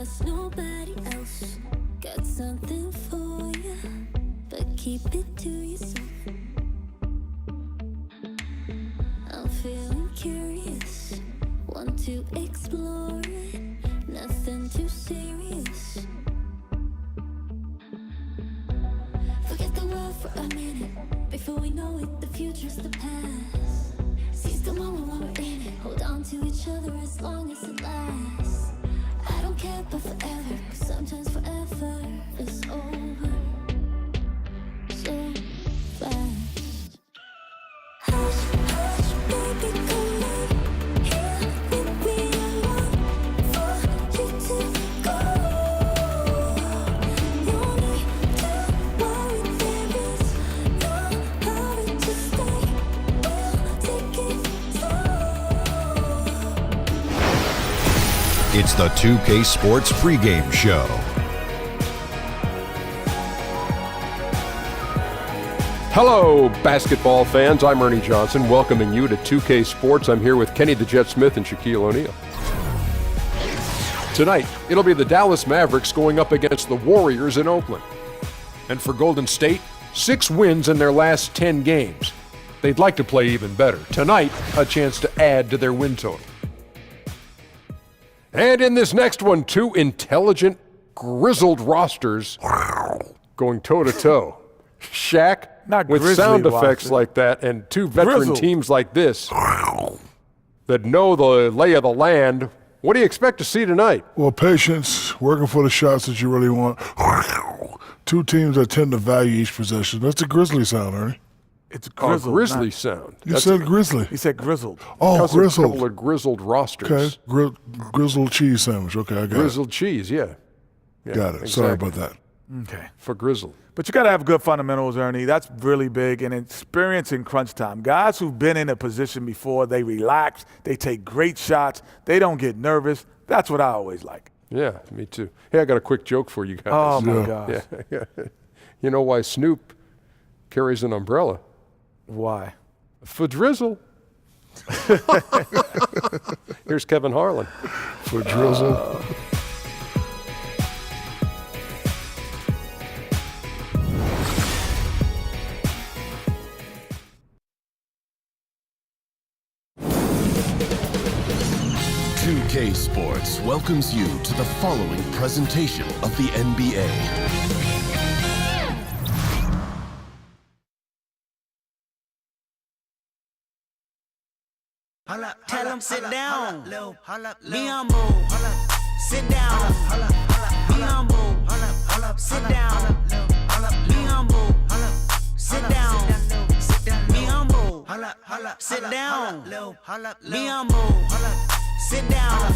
trust nobody else. Got something for you, but keep it to yourself. I'm feeling curious, want to explore it. Nothing too serious. Forget the world for a minute. Before we know it, the future's the past. Seize the moment while we're in it. Hold on to each other as long as it lasts. I don't care about forever, 'cause sometimes forever is over so fast. Hush, hush, baby, come on. Here with me, I want for you to go. No need to worry, there is no hurry to stay. We'll take it slow. It's the 2K Sports Pregame Show. Hello, basketball fans. I'm Ernie Johnson, welcoming you to 2K Sports. I'm here with Kenny the Jet Smith and Shaquille O'Neal. Tonight, it'll be the Dallas Mavericks going up against the Warriors in Oakland. And for Golden State, 6 wins in their last 10 games. They'd like to play even better. Tonight, a chance to add to their win total. And in this next one, 2 intelligent, grizzled rosters going toe-to-toe. Shaq, Not with grizzly sound effects roster. like that, and 2 veteran Grizzled. teams like this that know the lay of the land. What do you expect to see tonight? Well, patience, working for the shots that you really want. 2 teams that tend to value each possession. That's a Grizzly sound, Ernie. It's grizzled. Grizzly not- sound. You said Grizzly. He said grizzled. Oh, Because of a couple grizzled. of grizzled rosters. Okay, grizzled cheese sandwich. Okay, I got Grizzled cheese, yeah. it. Got it. Sorry about that. Okay. For grizzled. But you got to have good fundamentals, Ernie. That's really big. And experience in crunch time. Guys who've been in a position before, they relax. They take great shots. They don't get nervous. That's what I always like. Yeah, me too. Hey, I got a quick joke for you guys. Oh, my Yeah. gosh. Yeah. You know why Snoop carries an umbrella? Why? For drizzle. Here's Kevin Harlan. For drizzle. 2K Sports welcomes you to the following presentation of the NBA. Tell him sit down. Be humble. Sit down. Be humble. Sit down. Be humble. Sit down. Be humble. Sit down. Be humble. Sit down.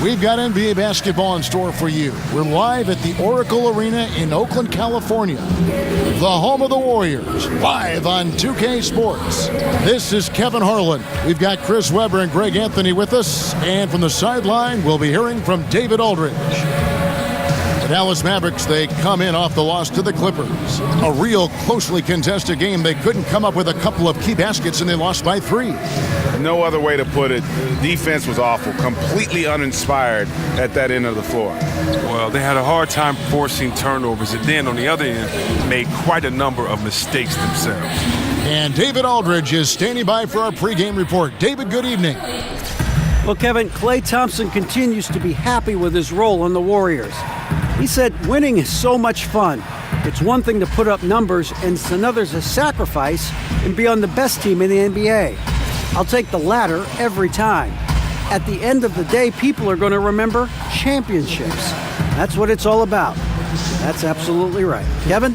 We've got NBA basketball in store for you. We're live at the Oracle Arena in Oakland, California, the home of the Warriors, live on 2K Sports. This is Kevin Harlan. We've got Chris Webber and Greg Anthony with us, and from the sideline, we'll be hearing from David Aldridge. The Dallas Mavericks, they come in off the loss to the Clippers. A real closely contested game. They couldn't come up with a couple of key baskets, and they lost by 3. No other way to put it. The defense was awful, completely uninspired at that end of the floor. Well, they had a hard time forcing turnovers, and then on the other end, made quite a number of mistakes themselves. And David Aldridge is standing by for our pregame report. David, good evening. Well, Kevin, Klay Thompson continues to be happy with his role on the Warriors. He said winning is so much fun. It's one thing to put up numbers, and it's another to sacrifice and be on the best team in the NBA. I'll take the latter every time. At the end of the day, people are going to remember championships. That's what it's all about. That's absolutely right. Kevin?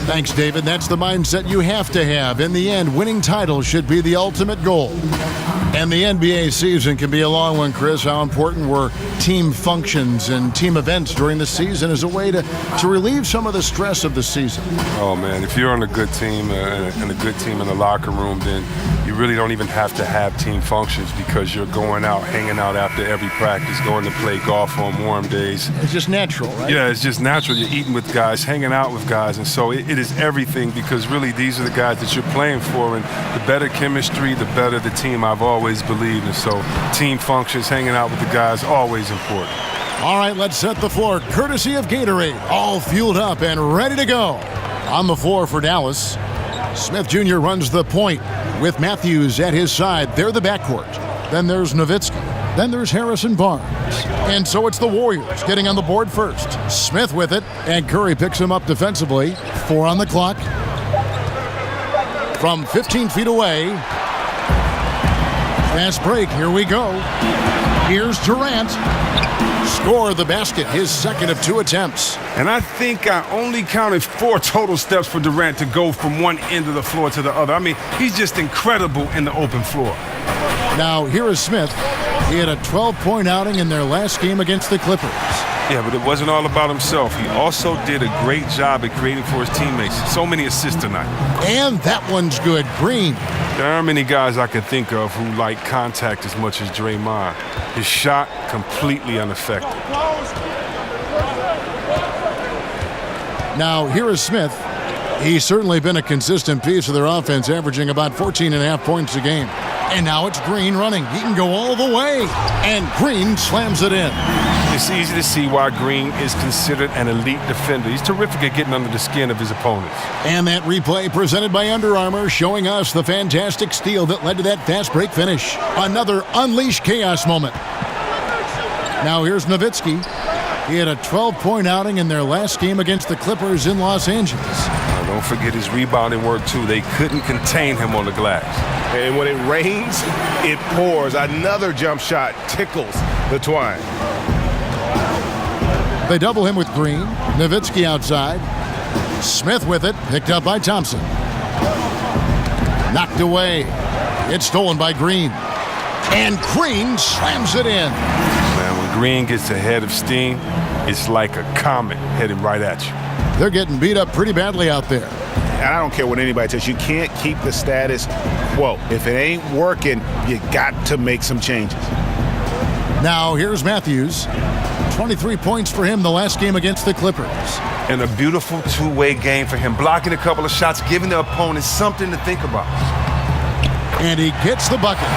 Thanks, David. That's the mindset you have to have. In the end, winning titles should be the ultimate goal. And the NBA season can be a long one, Chris. How important were team functions and team events during the season as a way to relieve some of the stress of the season? Oh, man, if you're on a good team and a good team in the locker room, then you really don't even have to have team functions because you're going out, hanging out after every practice, going to play golf on warm days. It's just natural, right? Yeah, it's just natural. You're eating with guys, hanging out with guys, and so it is everything because really these are the guys that you're playing for, and the better chemistry, the better the team, I've always believed. And so team functions, hanging out with the guys, always important. All right, let's set the floor courtesy of Gatorade, all fueled up and ready to go. On the floor for Dallas, Smith Jr. runs the point with Matthews at his side. They're the backcourt. Then there's Nowitzki. Then there's Harrison Barnes. And so it's the Warriors getting on the board first. Smith with it, and Curry picks him up defensively. 4 on the clock. From 15 feet away. Fast break, here we go. Here's Durant. Score the basket, his second of 2 attempts. And I think I only counted 4 total steps for Durant to go from one end of the floor to the other. I mean, he's just incredible in the open floor. Now, here is Smith. He had a 12-point outing in their last game against the Clippers. Yeah, but it wasn't all about himself. He also did a great job at creating for his teammates. So many assists tonight. And that one's good. Green. There aren't many guys I can think of who like contact as much as Draymond. His shot completely unaffected. Now, here is Smith. He's certainly been a consistent piece of their offense, averaging about 14.5 points a game. And now it's Green running. He can go all the way. And Green slams it in. It's easy to see why Green is considered an elite defender. He's terrific at getting under the skin of his opponents. And that replay presented by Under Armour showing us the fantastic steal that led to that fast break finish. Another Unleash Chaos moment. Now here's Nowitzki. He had a 12-point outing in their last game against the Clippers in Los Angeles. Don't forget his rebounding work, too. They couldn't contain him on the glass. And when it rains, it pours. Another jump shot tickles the twine. They double him with Green. Nowitzki outside. Smith with it. Picked up by Thompson. Knocked away. It's stolen by Green. And Green slams it in. Man, when Green gets ahead of steam, it's like a comet heading right at you. They're getting beat up pretty badly out there. And I don't care what anybody says. You can't keep the status quo. If it ain't working, you got to make some changes. Now here's Matthews. 23 points for him the last game against the Clippers. And a beautiful two-way game for him. Blocking a couple of shots, giving the opponent something to think about. And he gets the bucket.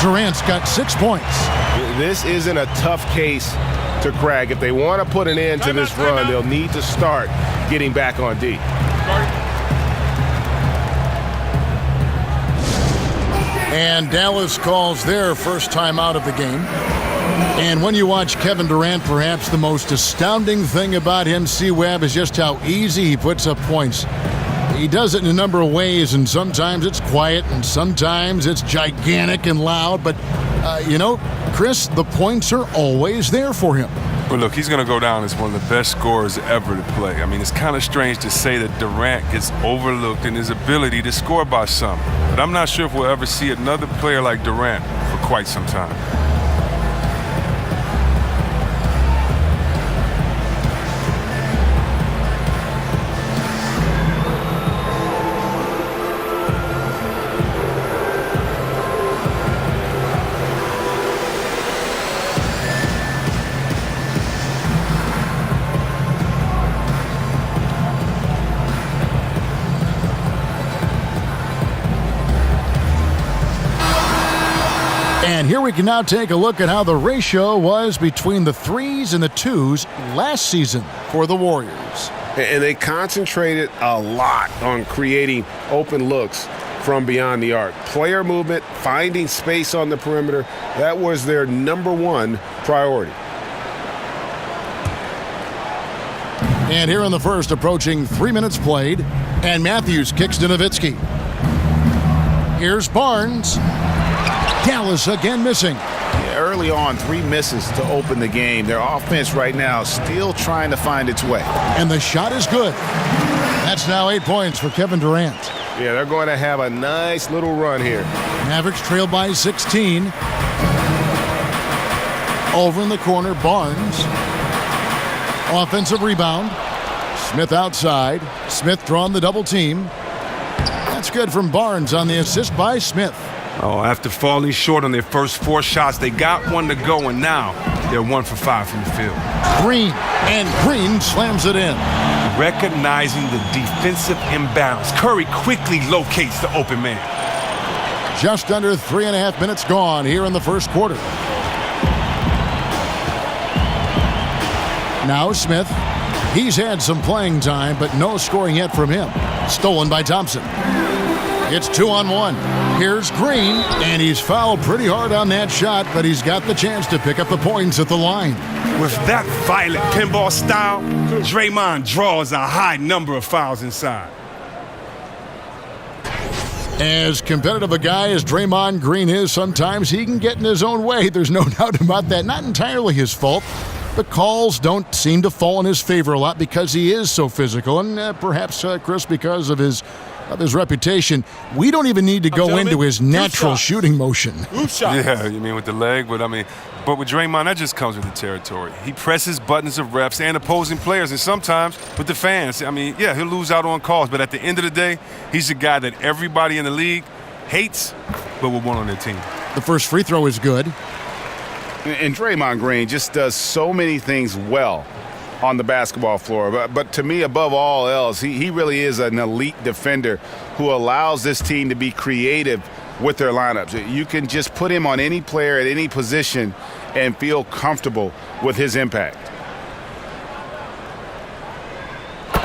Durant's got 6 points. This isn't a tough case to crack. If they want to put an end to this run, they'll need to start getting back on D. And Dallas calls their first time out of the game. And when you watch Kevin Durant, perhaps the most astounding thing about him, C-Web, is just how easy he puts up points. He does it in a number of ways, and sometimes it's quiet, and sometimes it's gigantic and loud. But, Chris, the points are always there for him. But look, he's going to go down as one of the best scorers ever to play. I mean, it's kind of strange to say that Durant gets overlooked in his ability to score by some. But I'm not sure if we'll ever see another player like Durant for quite some time. And here we can now take a look at how the ratio was between the 3s and the 2s last season for the Warriors. And they concentrated a lot on creating open looks from beyond the arc. Player movement, finding space on the perimeter, that was their #1 priority. And here in the first, approaching 3 minutes played, and Matthews kicks to Nowitzki. Here's Barnes. Dallas again missing. Yeah, early on, 3 misses to open the game. Their offense right now still trying to find its way. And the shot is good. That's now 8 points for Kevin Durant. Yeah, they're going to have a nice little run here. Mavericks trail by 16. Over in the corner, Barnes. Offensive rebound. Smith outside. Smith drawing the double team. That's good from Barnes on the assist by Smith. Oh, after falling short on their first 4 shots, they got one to go, and now they're 1 for 5 from the field. Green, and Green slams it in. Recognizing the defensive imbalance, Curry quickly locates the open man. Just under 3.5 minutes gone here in the first quarter. Now Smith. He's had some playing time, but no scoring yet from him. Stolen by Thompson. It's 2-on-1. Here's Green, and he's fouled pretty hard on that shot, but he's got the chance to pick up the points at the line. With that violent pinball style, Draymond draws a high number of fouls inside. As competitive a guy as Draymond Green is, sometimes he can get in his own way. There's no doubt about that. Not entirely his fault. But calls don't seem to fall in his favor a lot because he is so physical, and perhaps, Chris, because of his reputation. We don't even need to go into his natural shooting motion. Yeah, you mean with the leg? But with Draymond, that just comes with the territory. He presses buttons of refs and opposing players, and sometimes with the fans. I mean, yeah, he'll lose out on calls, but at the end of the day, he's a guy that everybody in the league hates, but will want on their team. The first free throw is good. And Draymond Green just does so many things well on the basketball floor. But to me, above all else, he really is an elite defender who allows this team to be creative with their lineups. You can just put him on any player at any position and feel comfortable with his impact.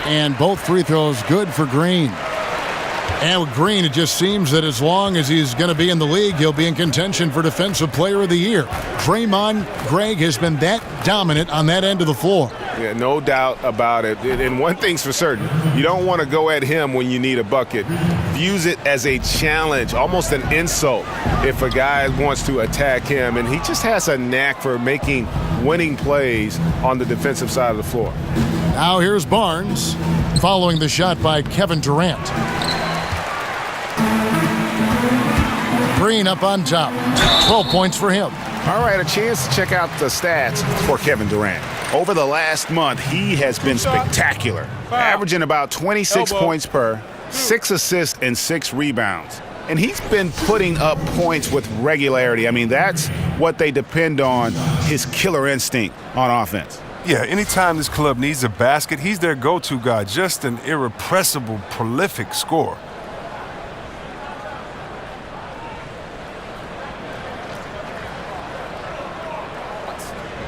And both free throws good for Green. And with Green, it just seems that as long as he's going to be in the league, he'll be in contention for Defensive Player of the Year. Draymond Greg has been that dominant on that end of the floor. Yeah, no doubt about it. And one thing's for certain, you don't want to go at him when you need a bucket. Views it as a challenge, almost an insult if a guy wants to attack him. And he just has a knack for making winning plays on the defensive side of the floor. Now here's Barnes following the shot by Kevin Durant. Green up on top. 12 points for him. All right, a chance to check out the stats for Kevin Durant. Over the last month, he has been spectacular, averaging about 26 points per, 6 assists and 6 rebounds. And he's been putting up points with regularity. I mean, that's what they depend on, his killer instinct on offense. Yeah, anytime this club needs a basket, he's their go-to guy, just an irrepressible, prolific scorer.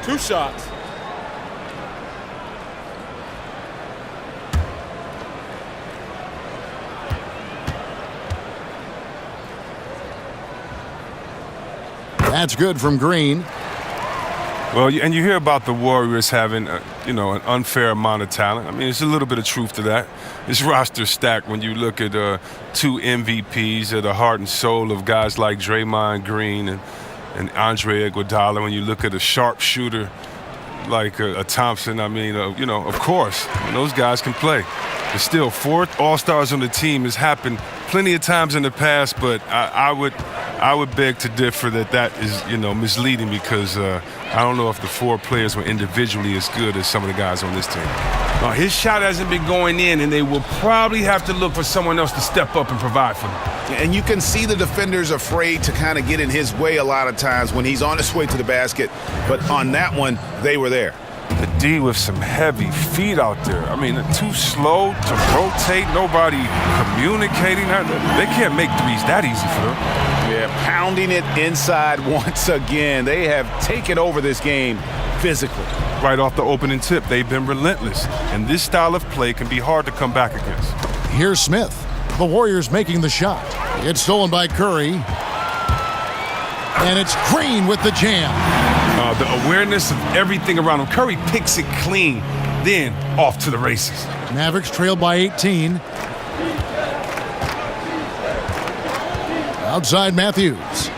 Two shots. That's good from Green. Well, and you hear about the Warriors having, an unfair amount of talent. I mean, there's a little bit of truth to that. This roster's stacked when you look at 2 MVPs of the heart and soul of guys like Draymond Green and Andre Iguodala. When you look at a sharpshooter like a Thompson, I mean, of course, those guys can play. But still, 4 All-Stars on the team has happened plenty of times in the past, but I would beg to differ that is, misleading because I don't know if the 4 players were individually as good as some of the guys on this team. His shot hasn't been going in, and they will probably have to look for someone else to step up and provide for them. And you can see the defenders afraid to kind of get in his way a lot of times when he's on his way to the basket. But on that one, they were there. The D with some heavy feet out there. I mean, too slow to rotate. Nobody communicating. They can't make threes that easy for them. Yeah, pounding it inside once again. They have taken over this game physically. Right off the opening tip, they've been relentless. And this style of play can be hard to come back against. Here's Smith. The Warriors making the shot. It's stolen by Curry. And it's Green with the jam. The awareness of everything around him. Curry picks it clean, then off to the races. Mavericks trailed by 18. Outside Matthews.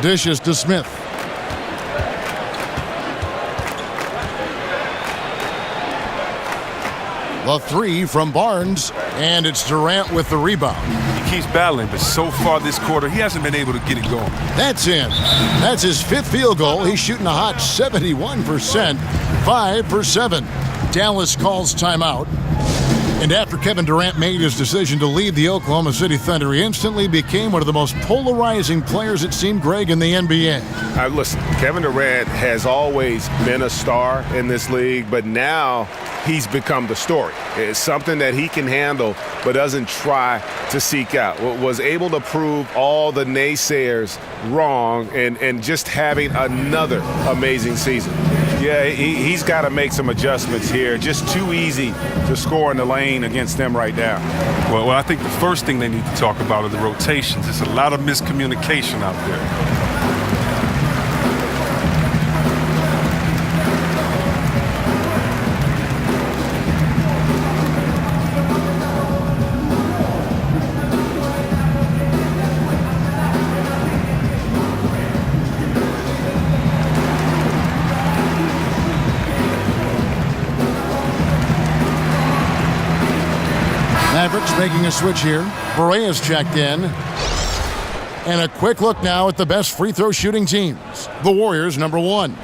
Dishes to Smith. The three from Barnes, and it's Durant with the rebound. He keeps battling, but so far this quarter, he hasn't been able to get it going. That's in. That's his fifth field goal. He's shooting a hot 71%, 5 for 7. Dallas calls timeout. And after Kevin Durant made his decision to leave the Oklahoma City Thunder, he instantly became one of the most polarizing players, it seemed, Greg, in the NBA. Listen, Kevin Durant has always been a star in this league, but now he's become the story. It's something that he can handle but doesn't try to seek out. Was able to prove all the naysayers wrong and just having another amazing season. Yeah, he's got to make some adjustments here. Just too easy to score in the lane against them right now. Well, I think the first thing they need to talk about are the rotations. There's a lot of miscommunication out there. Mavericks making a switch here. Berea's checked in. And a quick look now at the best free throw shooting teams. The Warriors, number 1.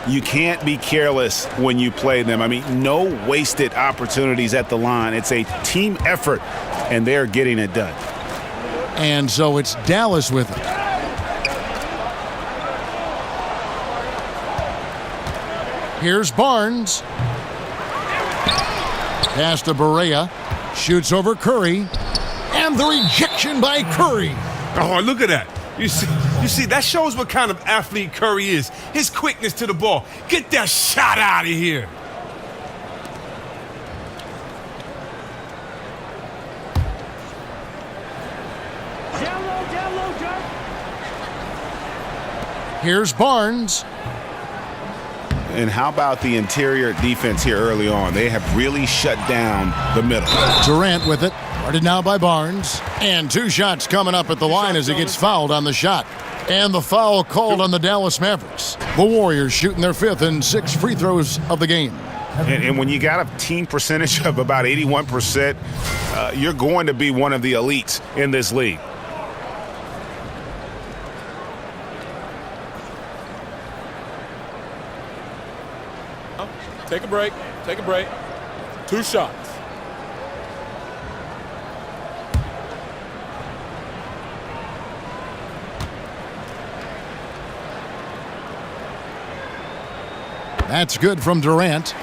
You can't be careless when you play them. I mean, no wasted opportunities at the line. It's a team effort, and they're getting it done. And so it's Dallas with it. Here's Barnes. Pass to Berea. Shoots over Curry. And the rejection by Curry. Oh, look at that. You see, that shows what kind of athlete Curry is. His quickness to the ball. Get that shot out of here. Down low, Dirk. Here's Barnes. And how about the interior defense here early on? They have really shut down the middle. Durant with it. Guarded now by Barnes. And 2 shots coming up at the line as he gets fouled on the shot. And the foul called on the Dallas Mavericks. The Warriors shooting their 5th and 6th free throws of the game. And when you got a team percentage of about 81%, you're going to be one of the elites in this league. Take a break. Take a break. 2 shots. That's good from Durant.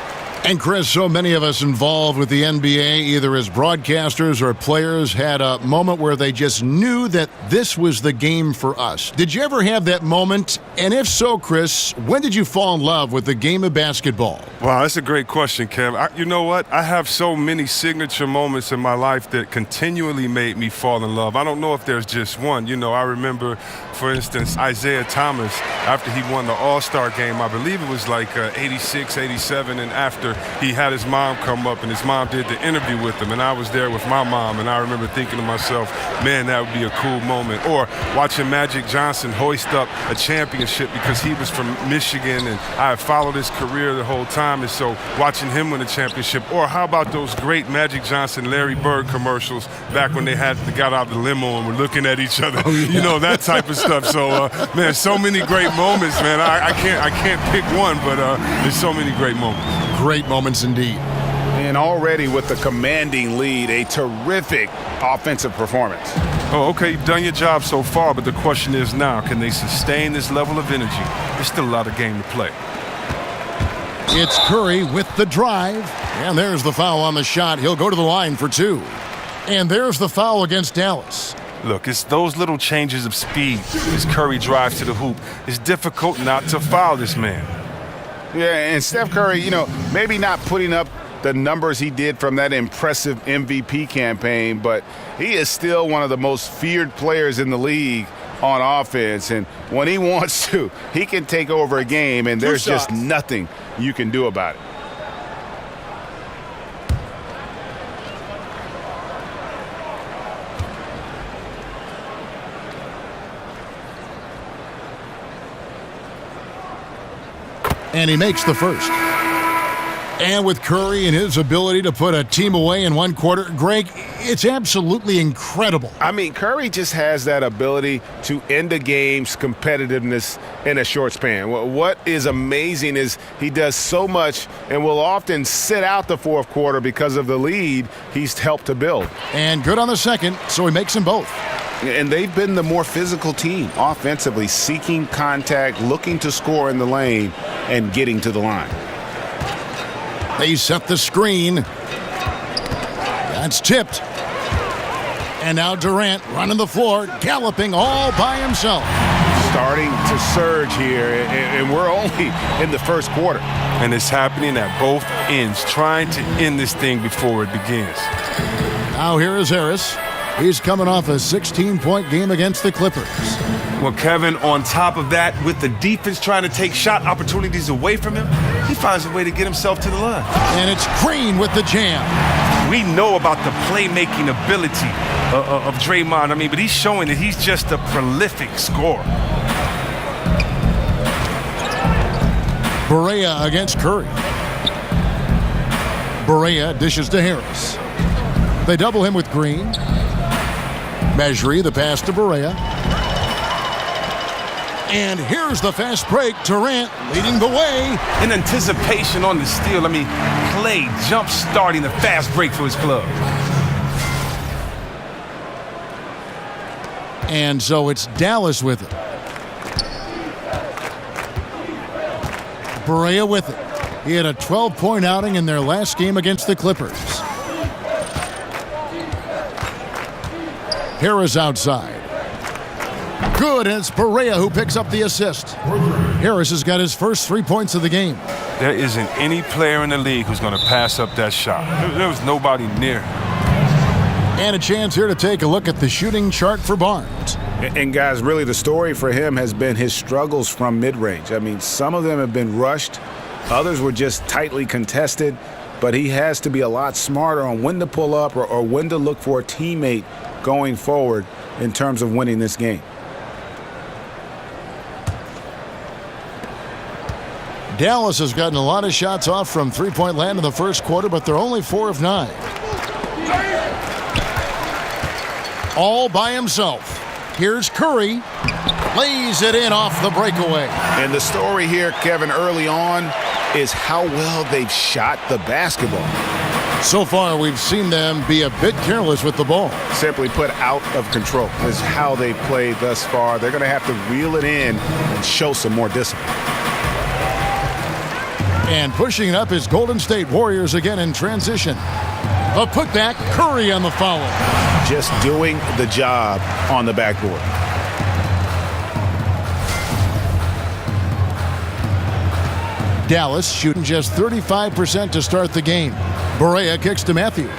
And Chris, so many of us involved with the NBA, either as broadcasters or players, had a moment where they just knew that this was the game for us. Did you ever have that moment? And if so, Chris, when did you fall in love with the game of basketball? Wow, that's a great question, Kev. You know what? I have so many signature moments in my life that continually made me fall in love. I don't know if there's just one. You know, I remember, for instance, Isaiah Thomas, after he won the All-Star game, I believe it was like 86, 87, and after he had his mom come up and his mom did the interview with him, and I was there with my mom, and I remember thinking to myself, man, that would be a cool moment. Or watching Magic Johnson hoist up a championship because he was from Michigan, and I had followed his career the whole time, and so watching him win a championship. Or how about those great Magic Johnson, Larry Bird commercials back when they got out of the limo and were looking at each other, you know, that type of stuff. So, man, so many great moments, man. I can't pick one, but there's so many great moments. Great moments indeed. And already with the commanding lead, a terrific offensive performance. Oh, okay, you've done your job so far, but the question is now, can they sustain this level of energy? There's still a lot of game to play. It's Curry with the drive. And there's the foul on the shot. He'll go to the line for 2. And there's the foul against Dallas. Look, it's those little changes of speed as Curry drives to the hoop. It's difficult not to foul this man. Yeah, and Steph Curry, you know, maybe not putting up the numbers he did from that impressive MVP campaign, but he is still one of the most feared players in the league on offense. And when he wants to, he can take over a game, and there's just nothing you can do about it. And he makes the first. And with Curry and his ability to put a team away in one quarter, Greg, it's absolutely incredible. I mean, Curry just has that ability to end a game's competitiveness in a short span. What is amazing is he does so much and will often sit out the fourth quarter because of the lead he's helped to build. And good on the second, so he makes them both. And they've been the more physical team offensively, seeking contact, looking to score in the lane, and getting to the line. They set the screen. That's tipped. And now Durant running the floor, galloping all by himself. Starting to surge here, and we're only in the first quarter. And it's happening at both ends, trying to end this thing before it begins. Now here is Harris. He's coming off a 16-point game against the Clippers. Well, Kevin, on top of that, with the defense trying to take shot opportunities away from him, he finds a way to get himself to the line. And it's Green with the jam. We know about the playmaking ability of Draymond, but he's showing that he's just a prolific scorer. Barea against Curry. Barea dishes to Harris. They double him with Green. Mejri, the pass to Barea. And here's the fast break. Durant leading the way. In anticipation on the steal, Clay jump-starting the fast break for his club. And so it's Dallas with it. Barea with it. He had a 12-point outing in their last game against the Clippers. Harris outside. Good, and it's Barea who picks up the assist. Harris has got his first 3 points of the game. There isn't any player in the league who's going to pass up that shot. There was nobody near. And a chance here to take a look at the shooting chart for Barnes. And guys, really the story for him has been his struggles from mid-range. Some of them have been rushed. Others were just tightly contested. But he has to be a lot smarter on when to pull up or when to look for a teammate going forward in terms of winning this game. Dallas has gotten a lot of shots off from three-point land in the first quarter, but they're only 4 of 9. All by himself. Here's Curry. Lays it in off the breakaway. And the story here, Kevin, early on is how well they've shot the basketball. So far, we've seen them be a bit careless with the ball. Simply put, out of control is how they played thus far. They're going to have to reel it in and show some more discipline. And pushing it up is Golden State Warriors again in transition. A putback, Curry on the follow. Just doing the job on the backboard. Dallas shooting just 35% to start the game. Barea kicks to Matthews.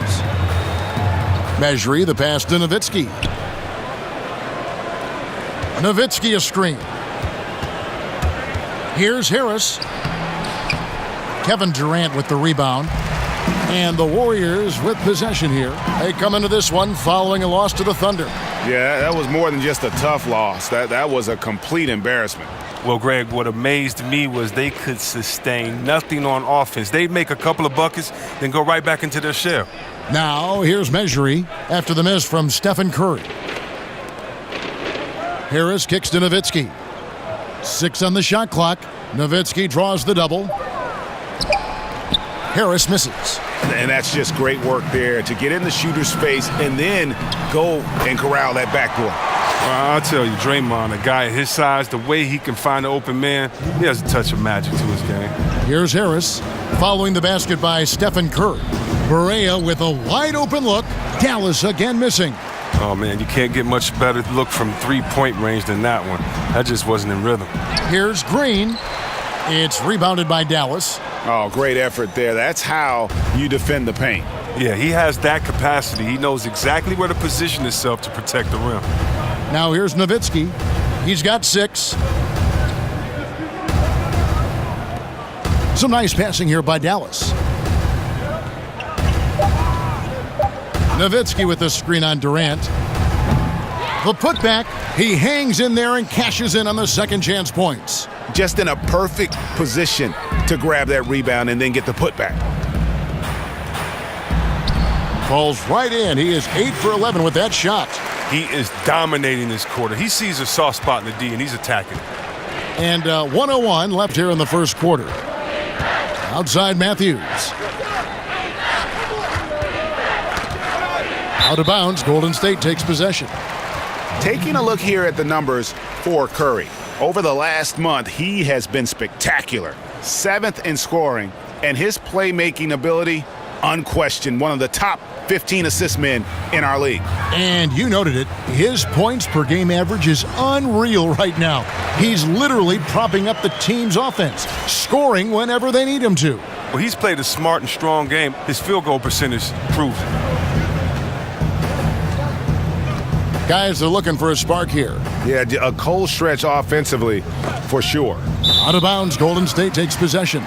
Mejri, the pass to Nowitzki. Nowitzki a screen. Here's Harris. Kevin Durant with the rebound. And the Warriors with possession here. They come into this one following a loss to the Thunder. Yeah, that was more than just a tough loss. That was a complete embarrassment. Well, Greg, what amazed me was they could sustain nothing on offense. They'd make a couple of buckets, then go right back into their shell. Now, here's Mejri after the miss from Stephen Curry. Harris kicks to Nowitzki. 6 on the shot clock. Nowitzki draws the double. Harris misses. And that's just great work there to get in the shooter's face and then go and corral that backboard. Well, I'll tell you, Draymond, a guy his size, the way he can find an open man, he has a touch of magic to his game. Here's Harris following the basket by Stephen Curry. Barea with a wide open look. Dallas again missing. Oh, man, you can't get much better look from three-point range than that one. That just wasn't in rhythm. Here's Green. It's rebounded by Dallas. Oh, great effort there. That's how you defend the paint. Yeah, he has that capacity. He knows exactly where to position himself to protect the rim. Now here's Nowitzki. He's got 6. Some nice passing here by Dallas. Nowitzki with the screen on Durant. The putback. He hangs in there and cashes in on the second chance points. just in a perfect position to grab that rebound and then get the putback. Falls right in. He is 8 for 11 with that shot. He is dominating this quarter. He sees a soft spot in the D, and he's attacking it. And 1:01 left here in the first quarter. Outside Matthews. Out of bounds, Golden State takes possession. Taking a look here at the numbers for Curry. Over the last month, he has been spectacular. 7th in scoring, and his playmaking ability, unquestioned, one of the top 15 assist men in our league. And you noted it, his points per game average is unreal right now. He's literally propping up the team's offense, scoring whenever they need him to. Well, he's played a smart and strong game. His field goal percentage proves it. Guys are looking for a spark here. Yeah, a cold stretch offensively for sure. Out of bounds, Golden State takes possession.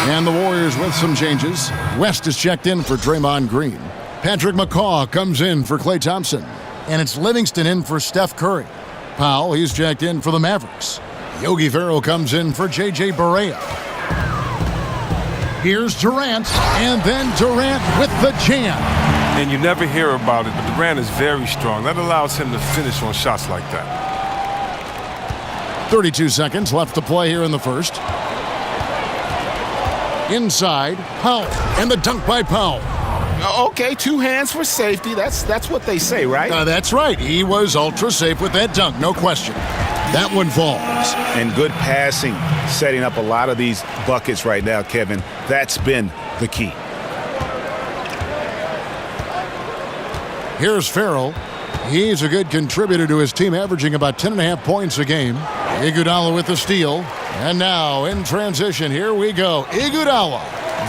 And the Warriors with some changes. West is checked in for Draymond Green. Patrick McCaw comes in for Klay Thompson. And it's Livingston in for Steph Curry. Powell, he's checked in for the Mavericks. Yogi Ferrell comes in for J.J. Barea. Here's Durant, and then Durant with the jam. And you never hear about it, but Durant is very strong. That allows him to finish on shots like that. 32 seconds left to play here in the first. Inside, Powell, and the dunk by Powell. Okay, 2 hands for safety. That's what they say, right? That's right. He was ultra safe with that dunk, no question. That one falls. And good passing, setting up a lot of these buckets right now, Kevin. That's been the key. Here's Ferrell. He's a good contributor to his team, averaging about 10.5 points a game. Iguodala with the steal. And now in transition, here we go. Iguodala.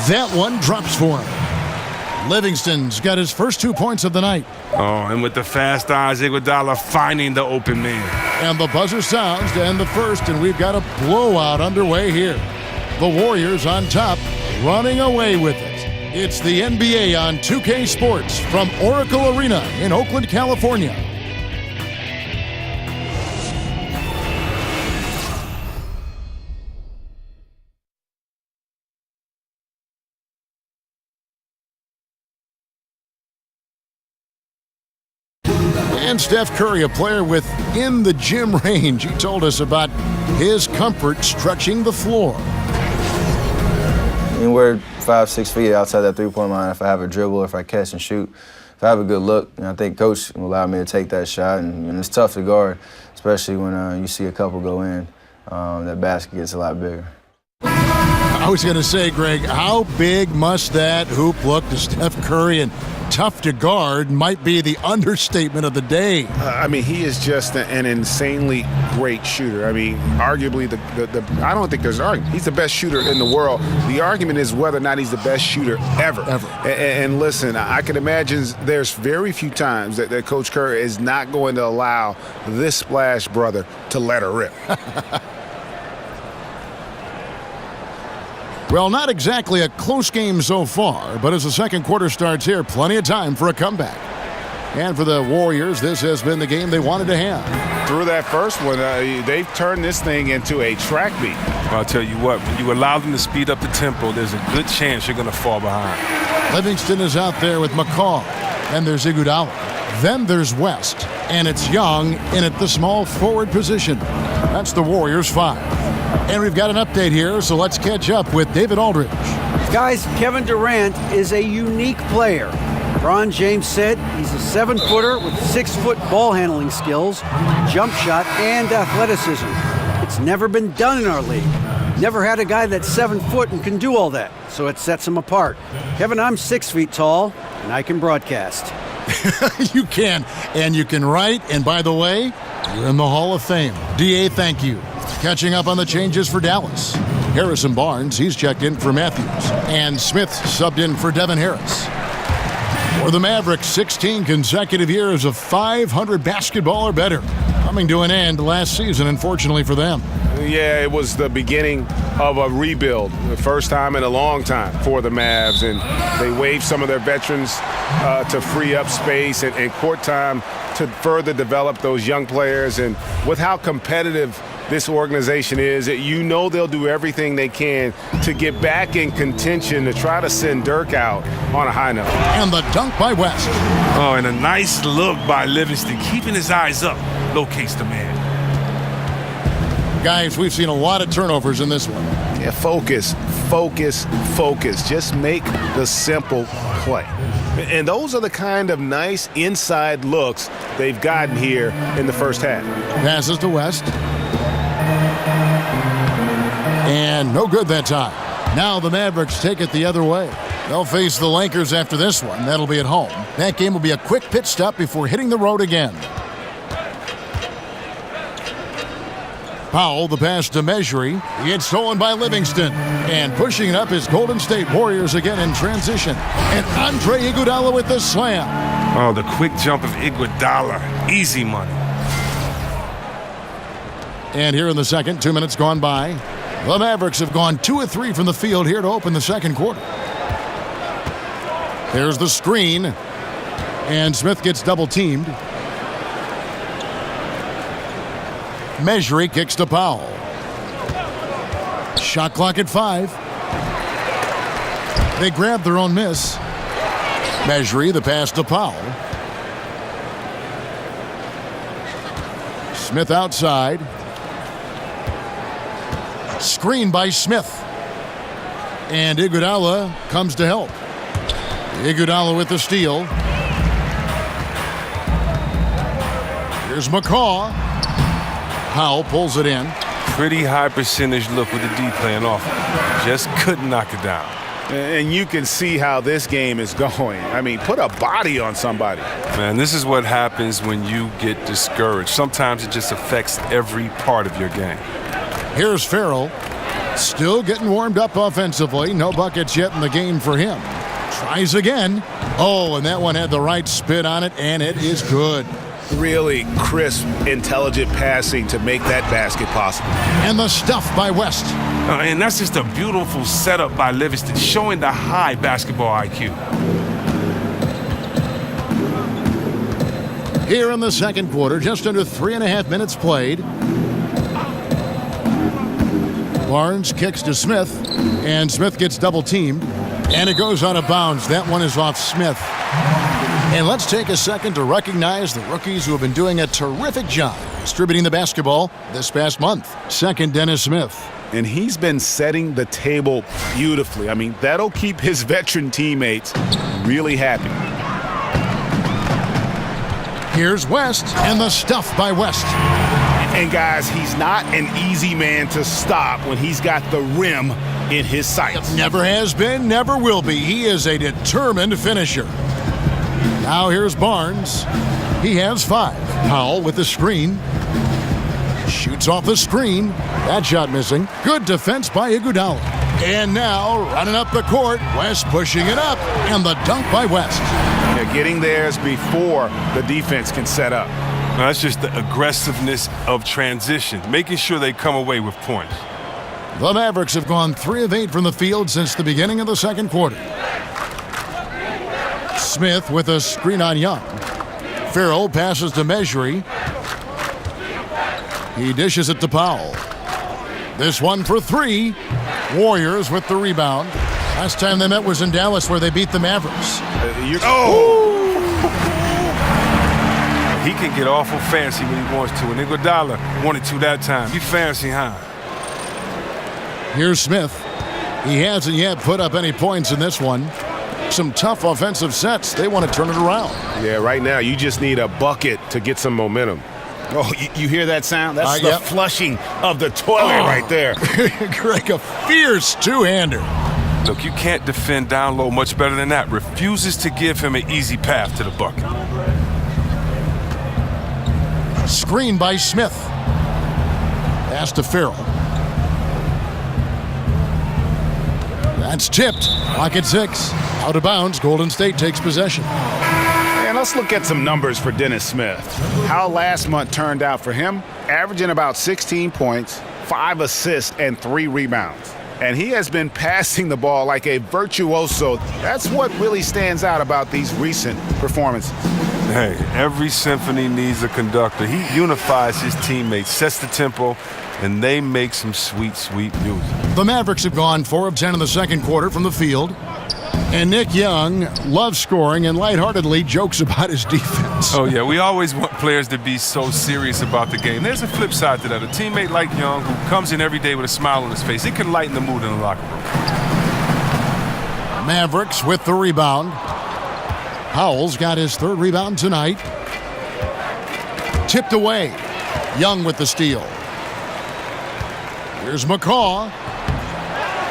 That one drops for him. Livingston's got his first 2 points of the night. Oh, and with the fast eyes, Iguodala finding the open man. And the buzzer sounds to end the first, and we've got a blowout underway here. The Warriors on top, running away with it. It's the NBA on 2K Sports from Oracle Arena in Oakland, California. And Steph Curry, a player within the gym range. He told us about his comfort stretching the floor. Anywhere 5-6 feet outside that three-point line, if I have a dribble, if I catch and shoot, if I have a good look, I think Coach will allow me to take that shot. And it's tough to guard, especially when you see a couple go in. That basket gets a lot bigger. I was going to say, Greg, how big must that hoop look to Steph Curry? And tough to guard might be the understatement of the day. I mean, he is just an insanely great shooter. I mean, arguably, I don't think there's an argument. He's the best shooter in the world. The argument is whether or not he's the best shooter ever. And listen, I can imagine there's very few times that Coach Curry is not going to allow this splash brother to let her rip. Well, not exactly a close game so far, but as the second quarter starts here, plenty of time for a comeback. And for the Warriors, this has been the game they wanted to have. Through that first one, they've turned this thing into a track meet. I'll tell you what, when you allow them to speed up the tempo, there's a good chance you're going to fall behind. Livingston is out there with McCaw, and there's Iguodala. Then there's West, and it's Young in at the small forward position. That's the Warriors' 5. And we've got an update here, so let's catch up with David Aldridge. Guys, Kevin Durant is a unique player. LeBron James said he's a 7-footer with 6-foot ball handling skills, jump shot, and athleticism. It's never been done in our league. Never had a guy that's 7 foot and can do all that, so it sets him apart. Kevin, I'm 6 feet tall, and I can broadcast. You can, and you can write, and by the way, you're in the Hall of Fame. DA, thank you. Catching up on the changes for Dallas. Harrison Barnes, he's checked in for Matthews. And Smith subbed in for Devin Harris. For the Mavericks, 16 consecutive years of 500 basketball or better. Coming to an end last season, unfortunately for them. Yeah, it was the beginning of a rebuild. The first time in a long time for the Mavs. And they waived some of their veterans to free up space and court time to further develop those young players. And with how competitive this organization is. You know they'll do everything they can to get back in contention to try to send Dirk out on a high note. And the dunk by West. Oh, and a nice look by Livingston, keeping his eyes up, locates the man. Guys, we've seen a lot of turnovers in this one. Yeah, focus. Just make the simple play. And those are the kind of nice inside looks they've gotten here in the first half. Passes to West. And no good that time. Now the Mavericks take it the other way. They'll face the Lakers after this one. That'll be at home. That game will be a quick pit stop before hitting the road again. Powell, the pass to Mejri. It's stolen by Livingston. And pushing it up is Golden State Warriors again in transition. And Andre Iguodala with the slam. Oh, the quick jump of Iguodala. Easy money. And here in the second, 2 minutes gone by. The Mavericks have gone 2 of 3 from the field here to open the second quarter. There's the screen. And Smith gets double-teamed. Mejri kicks to Powell. Shot clock at 5. They grab their own miss. Mejri, the pass to Powell. Smith outside. Screen by Smith. And Iguodala comes to help. Iguodala with the steal. Here's McCaw. Powell pulls it in. Pretty high percentage look with the D playing off. Just couldn't knock it down. And you can see how this game is going. I mean, put a body on somebody. Man, this is what happens when you get discouraged. Sometimes it just affects every part of your game. Here's Farrell. Still getting warmed up offensively. No buckets yet in the game for him. Tries again. Oh, and that one had the right spin on it, and it is good. Really crisp, intelligent passing to make that basket possible. And the stuff by West. And that's just a beautiful setup by Livingston, showing the high basketball IQ. Here in the second quarter, just under 3.5 minutes played. Barnes kicks to Smith, and Smith gets double-teamed, and it goes out of bounds. That one is off Smith. And let's take a second to recognize the rookies who have been doing a terrific job distributing the basketball this past month. Second, Dennis Smith. And he's been setting the table beautifully. I mean, that'll keep his veteran teammates really happy. Here's West, and the stuff by West. And guys, he's not an easy man to stop when he's got the rim in his sights. Never has been, never will be. He is a determined finisher. Now here's Barnes. He has 5. Powell with the screen. Shoots off the screen. That shot missing. Good defense by Iguodala. And now running up the court. West pushing it up. And the dunk by West. Yeah, getting theirs before the defense can set up. Now, that's just the aggressiveness of transition, making sure they come away with points. The Mavericks have gone 3 of 8 from the field since the beginning of the second quarter. Smith with a screen on Young. Farrell passes to Mejri. He dishes it to Powell. This one for 3. Warriors with the rebound. Last time they met was in Dallas where they beat the Mavericks. He can get awful fancy when he wants to, and Iguodala wanted to that time. You fancy, huh? Here's Smith. He hasn't yet put up any points in this one. Some tough offensive sets. They want to turn it around. Yeah, right now you just need a bucket to get some momentum. Oh, you hear that sound? That's the flushing of the toilet right there. Greg, a fierce two-hander. Look, you can't defend down low much better than that. Refuses to give him an easy path to the bucket. Screen by Smith. Pass to Farrell. That's tipped. Clock at 6. Out of bounds. Golden State takes possession. And let's look at some numbers for Dennis Smith. How last month turned out for him. Averaging about 16 points, 5 assists, and 3 rebounds. And he has been passing the ball like a virtuoso. That's what really stands out about these recent performances. Hey, every symphony needs a conductor. He unifies his teammates, sets the tempo, and they make some sweet, sweet music. The Mavericks have gone 4 of 10 in the second quarter from the field. And Nick Young loves scoring and lightheartedly jokes about his defense. Oh, yeah, we always want players to be so serious about the game. There's a flip side to that. A teammate like Young who comes in every day with a smile on his face, it can lighten the mood in the locker room. Mavericks with the rebound. Howell's got his 3rd rebound tonight. Tipped away. Young with the steal. Here's McCaw.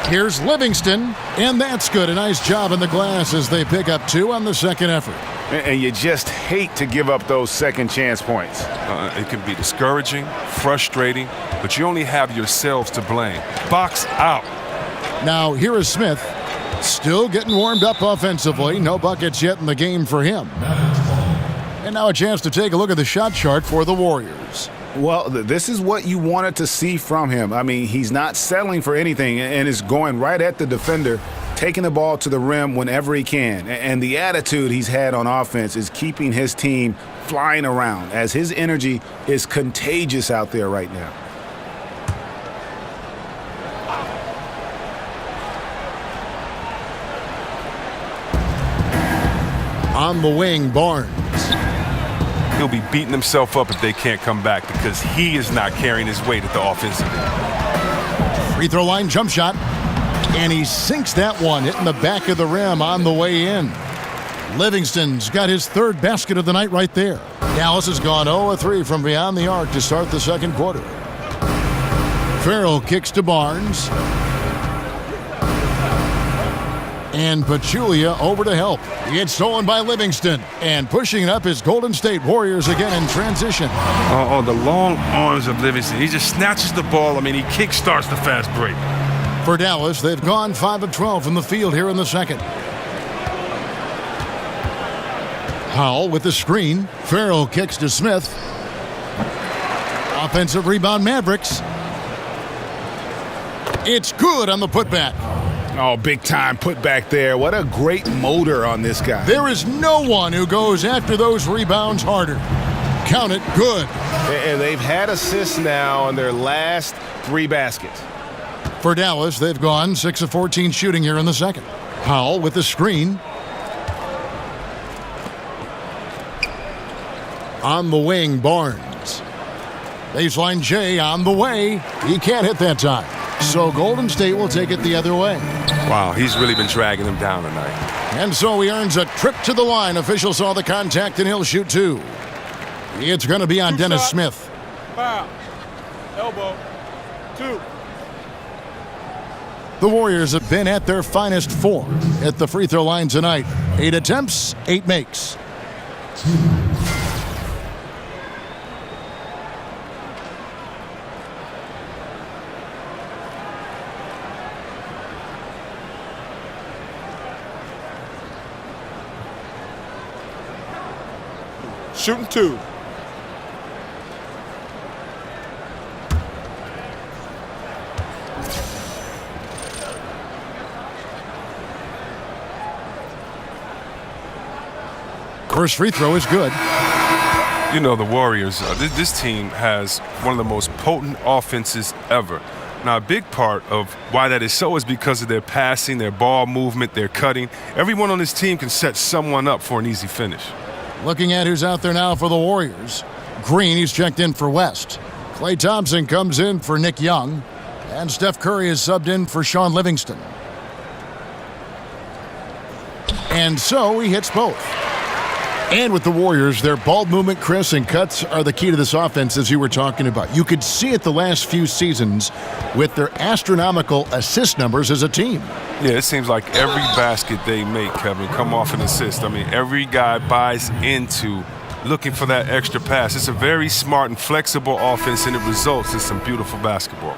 Here's Livingston, and that's good. A nice job in the glass as they pick up 2 on the second effort. And you just hate to give up those second chance points. It can be discouraging, frustrating, but you only have yourselves to blame. Box out. Now, here is Smith, still getting warmed up offensively. No buckets yet in the game for him. And now a chance to take a look at the shot chart for the Warriors. Well, this is what you wanted to see from him. I mean, he's not settling for anything and is going right at the defender, taking the ball to the rim whenever he can. And the attitude he's had on offense is keeping his team flying around, as his energy is contagious out there right now. On the wing, Barnes. He'll be beating himself up if they can't come back because he is not carrying his weight at the offensive end. Free throw line jump shot. And he sinks that one, hitting the back of the rim on the way in. Livingston's got his 3rd basket of the night right there. Dallas has gone 0-3 from beyond the arc to start the second quarter. Farrell kicks to Barnes. And Pachulia over to help. It's stolen by Livingston. And pushing it up is Golden State Warriors again in transition. Oh, the long arms of Livingston. He just snatches the ball. I mean, he kick-starts the fast break. For Dallas, they've gone 5 of 12 from the field here in the second. Howell with the screen. Farrell kicks to Smith. Offensive rebound, Mavericks. It's good on the putback. Oh, big time put back there. What a great motor on this guy. There is no one who goes after those rebounds harder. Count it, good. And they've had assists now on their last 3 baskets. For Dallas, they've gone 6 of 14 shooting here in the second. Howell with the screen. On the wing, Barnes. Baseline J on the way. He can't hit that time. So Golden State will take it the other way. Wow, he's really been dragging them down tonight. And so he earns a trip to the line. Official saw the contact and he'll shoot 2. It's going to be on Dennis Smith. Foul. Elbow. 2. The Warriors have been at their finest 4 at the free throw line tonight. 8 attempts, 8 makes. Shooting 2. First free throw is good. You know, the Warriors, this team has one of the most potent offenses ever. Now, a big part of why that is so is because of their passing, their ball movement, their cutting. Everyone on this team can set someone up for an easy finish. Looking at who's out there now for the Warriors. Green, he's checked in for West. Klay Thompson comes in for Nick Young. And Steph Curry is subbed in for Sean Livingston. And so he hits both. And with the Warriors, their ball movement, Chris, and cuts are the key to this offense, as you were talking about. You could see it the last few seasons with their astronomical assist numbers as a team. Yeah, it seems like every basket they make, Kevin, come off an assist. I mean, every guy buys into looking for that extra pass. It's a very smart and flexible offense, and it results in some beautiful basketball.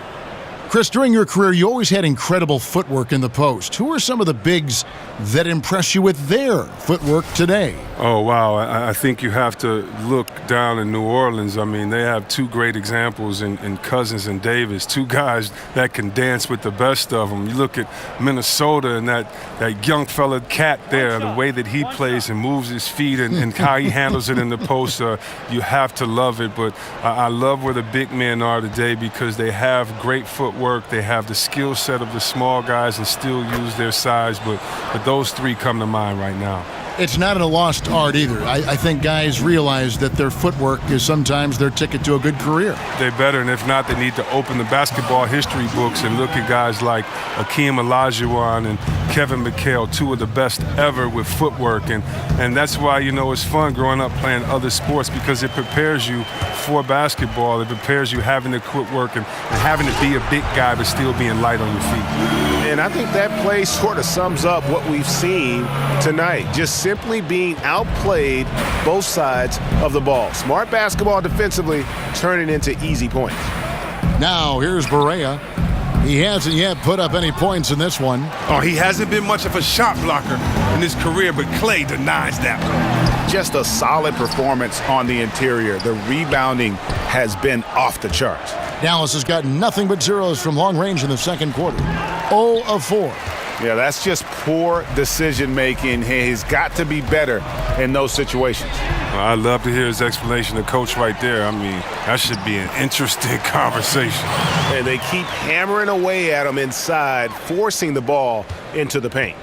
Chris, during your career, you always had incredible footwork in the post. Who are some of the bigs that impress you with their footwork today? Oh, wow. I think you have to look down in New Orleans. I mean, they have two great examples in Cousins and Davis, two guys that can dance with the best of them. You look at Minnesota and that young fella Cat there, the way that he plays and moves his feet and how he handles it in the post, you have to love it. But I love where the big men are today because they have great footwork. They have the skill set of the small guys and still use their size. But those three come to mind right now. It's not a lost art either. I think guys realize that their footwork is sometimes their ticket to a good career. They're better, and if not, they need to open the basketball history books and look at guys like Akeem Olajuwon and Kevin McHale, two of the best ever with footwork. And that's why, it's fun growing up playing other sports because it prepares you for basketball. It prepares you having the footwork and having to be a big guy but still being light on your feet. And I think that play sort of sums up what we've seen tonight. Just simply being outplayed both sides of the ball. Smart basketball defensively turning into easy points. Now here's Barea. He hasn't yet put up any points in this one. Oh, he hasn't been much of a shot blocker in his career, but Clay denies that. Just a solid performance on the interior. The rebounding has been off the charts. Dallas has got nothing but zeros from long range in the second quarter. 0 of 4. Yeah, that's just poor decision-making. He's got to be better in those situations. Well, I'd love to hear his explanation to Coach right there. I mean, that should be an interesting conversation. And they keep hammering away at him inside, forcing the ball into the paint.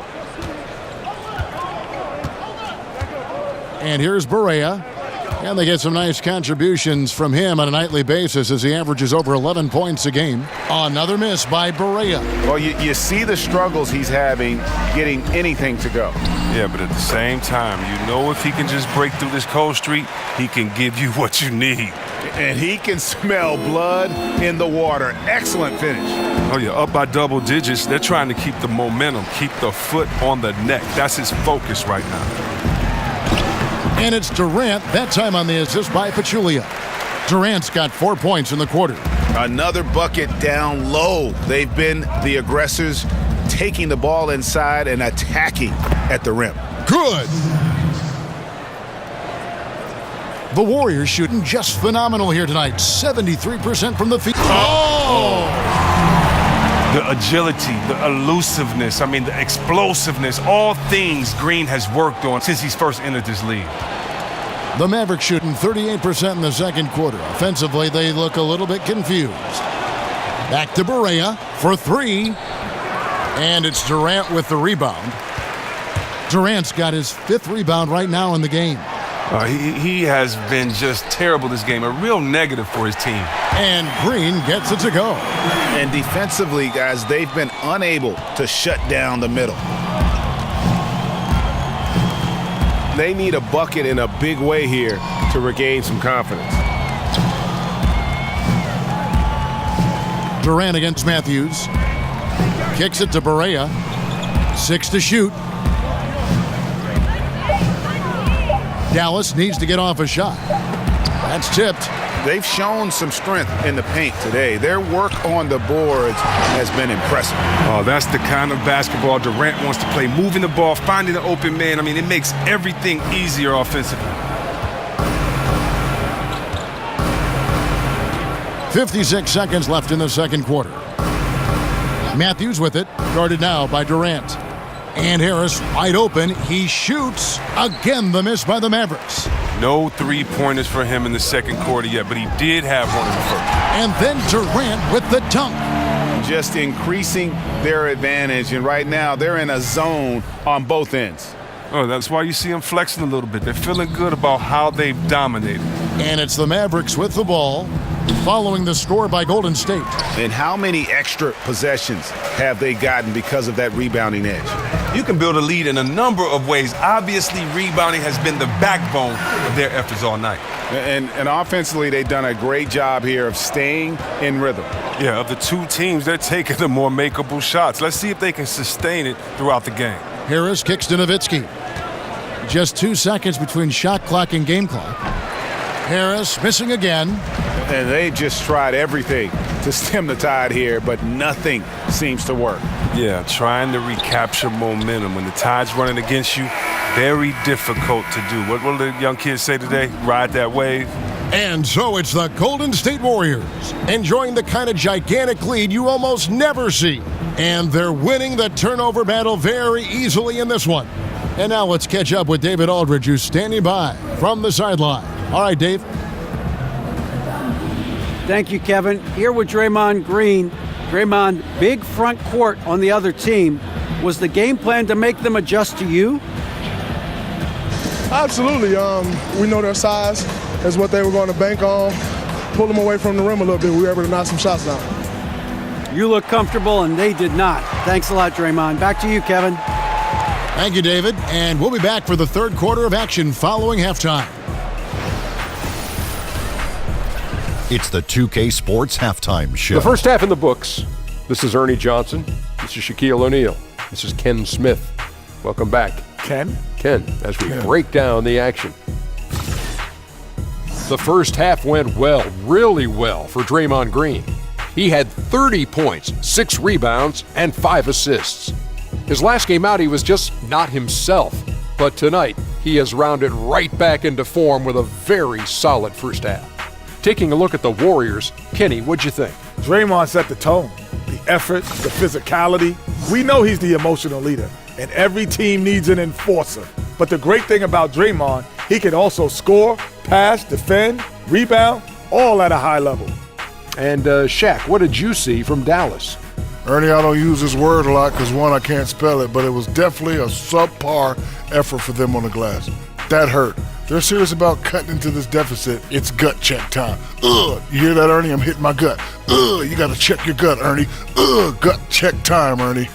And here's Barea. And they get some nice contributions from him on a nightly basis as he averages over 11 points a game. Another miss by Barea. Well, you see the struggles he's having getting anything to go. Yeah, but at the same time, if he can just break through this cold streak, he can give you what you need. And he can smell blood in the water. Excellent finish. Oh, yeah, up by double digits. They're trying to keep the momentum, keep the foot on the neck. That's his focus right now. And it's Durant, that time on the assist by Pachulia. Durant's got 4 points in the quarter. Another bucket down low. They've been the aggressors, taking the ball inside and attacking at the rim. Good. The Warriors shooting just phenomenal here tonight. 73% from the field. Oh! The agility, the elusiveness, the explosiveness, all things Green has worked on since he's first entered this league. The Mavericks shooting 38% in the second quarter. Offensively, they look a little bit confused. Back to Barea for 3. And it's Durant with the rebound. Durant's got his 5th rebound right now in the game. He has been just terrible this game, a real negative for his team. And Green gets it to go. And defensively, guys, they've been unable to shut down the middle. They need a bucket in a big way here to regain some confidence. Durant against Matthews. Kicks it to Barea. 6 to shoot. Dallas needs to get off a shot. That's tipped. They've shown some strength in the paint today. Their work on the boards has been impressive. Oh, that's the kind of basketball Durant wants to play. Moving the ball, finding the open man. It makes everything easier offensively. 56 seconds left in the second quarter. Matthews with it, guarded now by Durant. And Harris wide open. He shoots. Again, the miss by the Mavericks. No three-pointers for him in the second quarter yet, but he did have one in the first. And then Durant with the dunk. Just increasing their advantage, and right now they're in a zone on both ends. Oh, that's why you see them flexing a little bit. They're feeling good about how they've dominated. And it's the Mavericks with the ball, following the score by Golden State. And how many extra possessions have they gotten because of that rebounding edge? You can build a lead in a number of ways. Obviously, rebounding has been the backbone of their efforts all night. And offensively, they've done a great job here of staying in rhythm. Yeah, of the two teams, they're taking the more makeable shots. Let's see if they can sustain it throughout the game. Harris kicks to Nowitzki. Just 2 seconds between shot clock and game clock. Harris missing again. And they just tried everything to stem the tide here, but nothing seems to work. Yeah, trying to recapture momentum. When the tide's running against you, very difficult to do. What will the young kids say today? Ride that wave. And so it's the Golden State Warriors enjoying the kind of gigantic lead you almost never see. And they're winning the turnover battle very easily in this one. And now let's catch up with David Aldridge, who's standing by from the sideline. All right, Dave. Thank you, Kevin. Here with Draymond Green. Draymond, big front court on the other team. Was the game plan to make them adjust to you? Absolutely. We know their size is what they were going to bank on. Pull them away from the rim a little bit. We were able to knock some shots down. You look comfortable, and they did not. Thanks a lot, Draymond. Back to you, Kevin. Thank you, David. And we'll be back for the third quarter of action following halftime. It's the 2K Sports Halftime Show. The first half in the books. This is Ernie Johnson. This is Shaquille O'Neal. This is Ken Smith. Welcome back. Ken, as we break down the action. The first half went well, really well for Draymond Green. He had 30 points, 6 rebounds, and 5 assists. His last game out, he was just not himself. But tonight, he has rounded right back into form with a very solid first half. Taking a look at the Warriors, Kenny, what'd you think? Draymond set the tone. The effort, the physicality. We know he's the emotional leader, and every team needs an enforcer. But the great thing about Draymond, he can also score, pass, defend, rebound, all at a high level. And Shaq, what did you see from Dallas? Ernie, I don't use this word a lot because, one, I can't spell it, but it was definitely a subpar effort for them on the glass. That hurt. They're serious about cutting into this deficit. It's gut check time. Ugh, you hear that, Ernie? I'm hitting my gut. Ugh, you got to check your gut, Ernie. Ugh, gut check time, Ernie.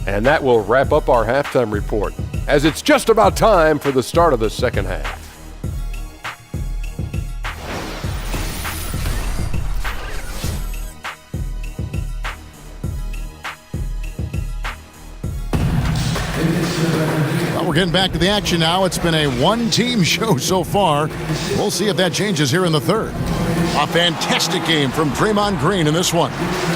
And that will wrap up our halftime report, as it's just about time for the start of the second half. Well, we're getting back to the action now. It's been a one-team show so far. We'll see if that changes here in the third. A fantastic game from Draymond Green in this one.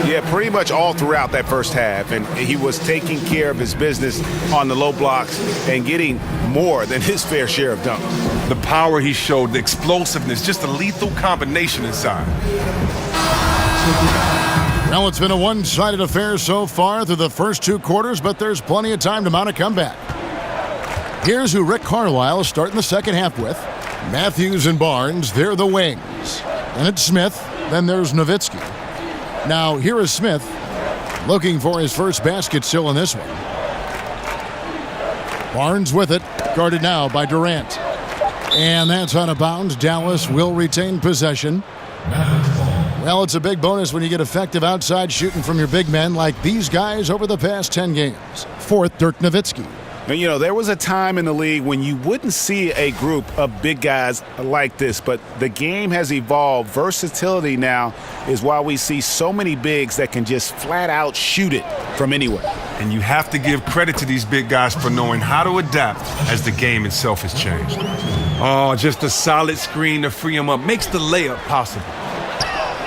Yeah, pretty much all throughout that first half, and he was taking care of his business on the low blocks and getting more than his fair share of dunks. The power he showed, the explosiveness, just a lethal combination inside. Well, it's been a one-sided affair so far through the first 2 quarters, but there's plenty of time to mount a comeback. Here's who Rick Carlisle is starting the second half with. Matthews and Barnes, they're the wings. And it's Smith, then there's Nowitzki. Now, here is Smith looking for his first basket still in this one. Barnes with it, guarded now by Durant. And that's out of bounds. Dallas will retain possession. Well, it's a big bonus when you get effective outside shooting from your big men like these guys over the past 10 games. Fourth, Dirk Nowitzki. And, you know, there was a time in the league when you wouldn't see a group of big guys like this, but the game has evolved. Versatility now is why we see so many bigs that can just flat out shoot it from anywhere. And you have to give credit to these big guys for knowing how to adapt as the game itself has changed. Oh, just a solid screen to free him up makes the layup possible.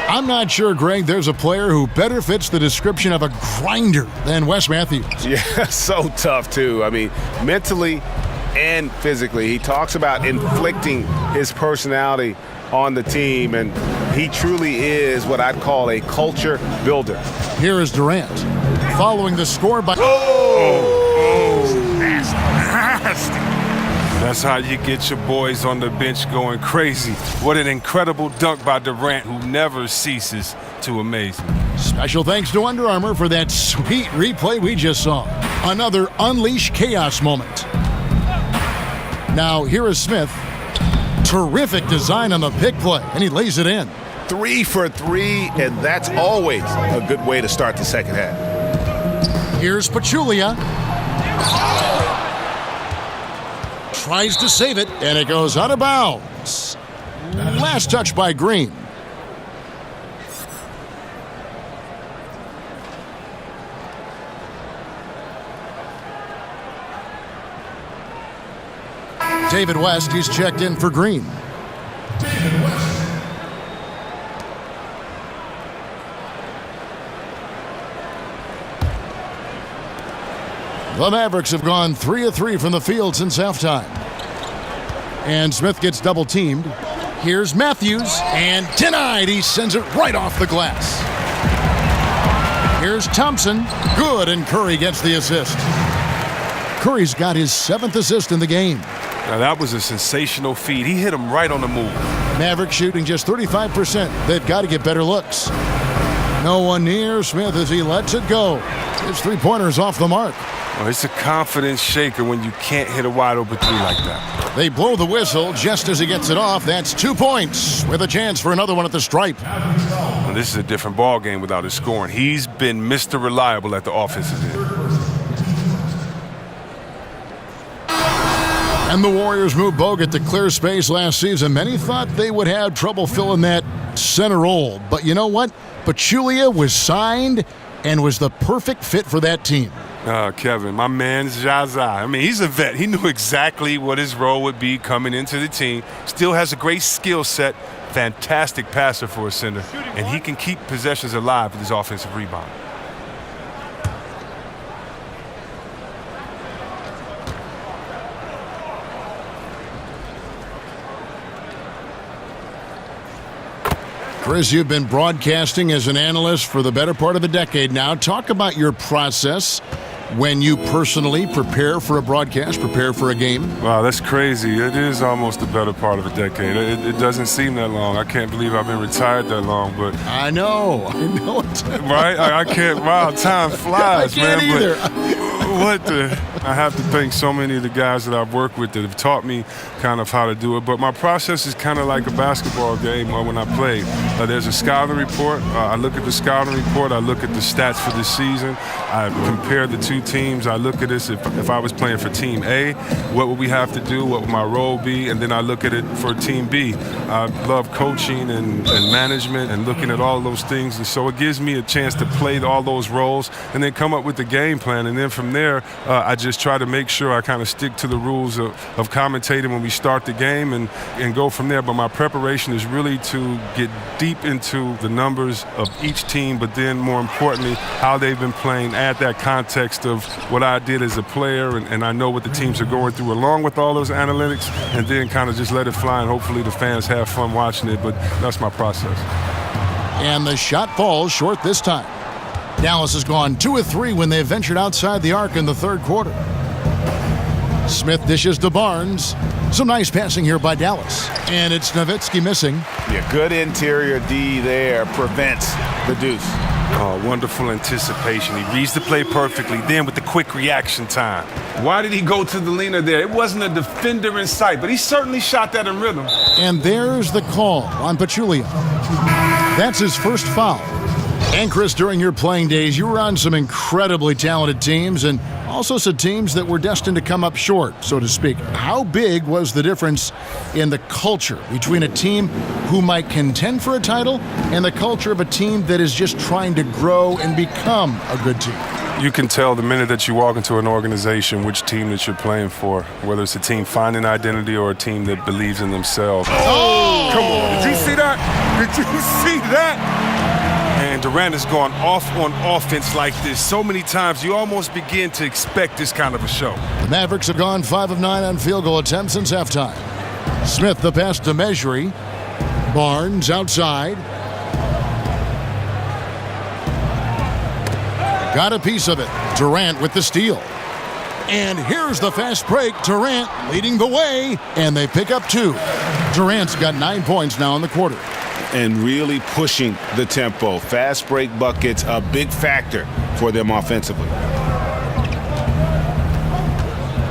I'm not sure, Greg, there's a player who better fits the description of a grinder than Wes Matthews. Yeah, so tough, too. I mean, mentally and physically. He talks about inflicting his personality on the team, and he truly is what I'd call a culture builder. Here is Durant, following the score by... Nasty. That's how you get your boys on the bench going crazy. What an incredible dunk by Durant, who never ceases to amaze me. Special thanks to Under Armour for that sweet replay we just saw. Another Unleash Chaos moment. Now, here is Smith. Terrific design on the pick play, and he lays it in. 3 for 3, and that's always a good way to start the second half. Here's Pachulia. Tries to save it, and it goes out of bounds. Last touch by Green. David West, he's checked in for Green. The Mavericks have gone 3 of 3 from the field since halftime. And Smith gets double teamed. Here's Matthews, and denied. He sends it right off the glass. Here's Thompson. Good, and Curry gets the assist. Curry's got his 7th assist in the game. Now that was a sensational feed. He hit him right on the move. Mavericks shooting just 35%. They've got to get better looks. No one near Smith as he lets it go. His three-pointer's off the mark. Well, it's a confidence shaker when you can't hit a wide-open three like that. They blow the whistle just as he gets it off. That's 2 points with a chance for another one at the stripe. Well, this is a different ball game without his scoring. He's been Mr. Reliable at the offensive end. And the Warriors moved Bogut to clear space last season. Many thought they would have trouble filling that center role. But you know what? Pachulia was signed and was the perfect fit for that team. Kevin, my man Zaza. I mean, he's a vet. He knew exactly what his role would be coming into the team. Still has a great skill set. Fantastic passer for a center. And he can keep possessions alive with his offensive rebound. Chris, you've been broadcasting as an analyst for the better part of a decade now. Talk about your process when you personally prepare for a broadcast, prepare for a game. Wow, that's crazy. It is almost the better part of a decade. It doesn't seem that long. I can't believe I've been retired that long, but... I know it. Right? I can't... Wow, time flies, I can't man. either. I have to thank so many of the guys that I've worked with that have taught me kind of how to do it. But my process is kind of like a basketball game when I play. There's a scouting report. I look at the scouting report. I look at the stats for the season. I compare the two teams. I look at this. If I was playing for Team A, what would we have to do? What would my role be? And then I look at it for Team B. I love coaching and management and looking at all those things. And so it gives me a chance to play all those roles and then come up with the game plan. And then from there, I just try to make sure I kind of stick to the rules of commentating when we start the game and go from there. But my preparation is really to get deep into the numbers of each team, but then more importantly, how they've been playing, add that context of what I did as a player, and I know what the teams are going through along with all those analytics, and then kind of just let it fly, and hopefully the fans have fun watching it, but that's my process. And the shot falls short this time. Dallas has gone 2 of 3 when they ventured outside the arc in the third quarter. Smith dishes to Barnes. Some nice passing here by Dallas. And it's Nowitzki missing. Yeah, good interior D there prevents the deuce. Oh, wonderful anticipation. He reads the play perfectly, then with the quick reaction time. Why did he go to the leaner there? It wasn't a defender in sight, but he certainly shot that in rhythm. And there's the call on Pachulia. That's his first foul. And Chris, during your playing days, you were on some incredibly talented teams and also some teams that were destined to come up short, so to speak. How big was the difference in the culture between a team who might contend for a title and the culture of a team that is just trying to grow and become a good team? You can tell the minute that you walk into an organization which team that you're playing for, whether it's a team finding identity or a team that believes in themselves. Oh! Come on, did you see that? Did you see that? And Durant has gone off on offense like this so many times, you almost begin to expect this kind of a show. The Mavericks have gone 5 of 9 on field goal attempts since halftime. Smith the pass to Mejri. Barnes outside. Got a piece of it. Durant with the steal. And here's the fast break. Durant leading the way, and they pick up 2. Durant's got 9 points now in the quarter. And really pushing the tempo. Fast break buckets, a big factor for them offensively.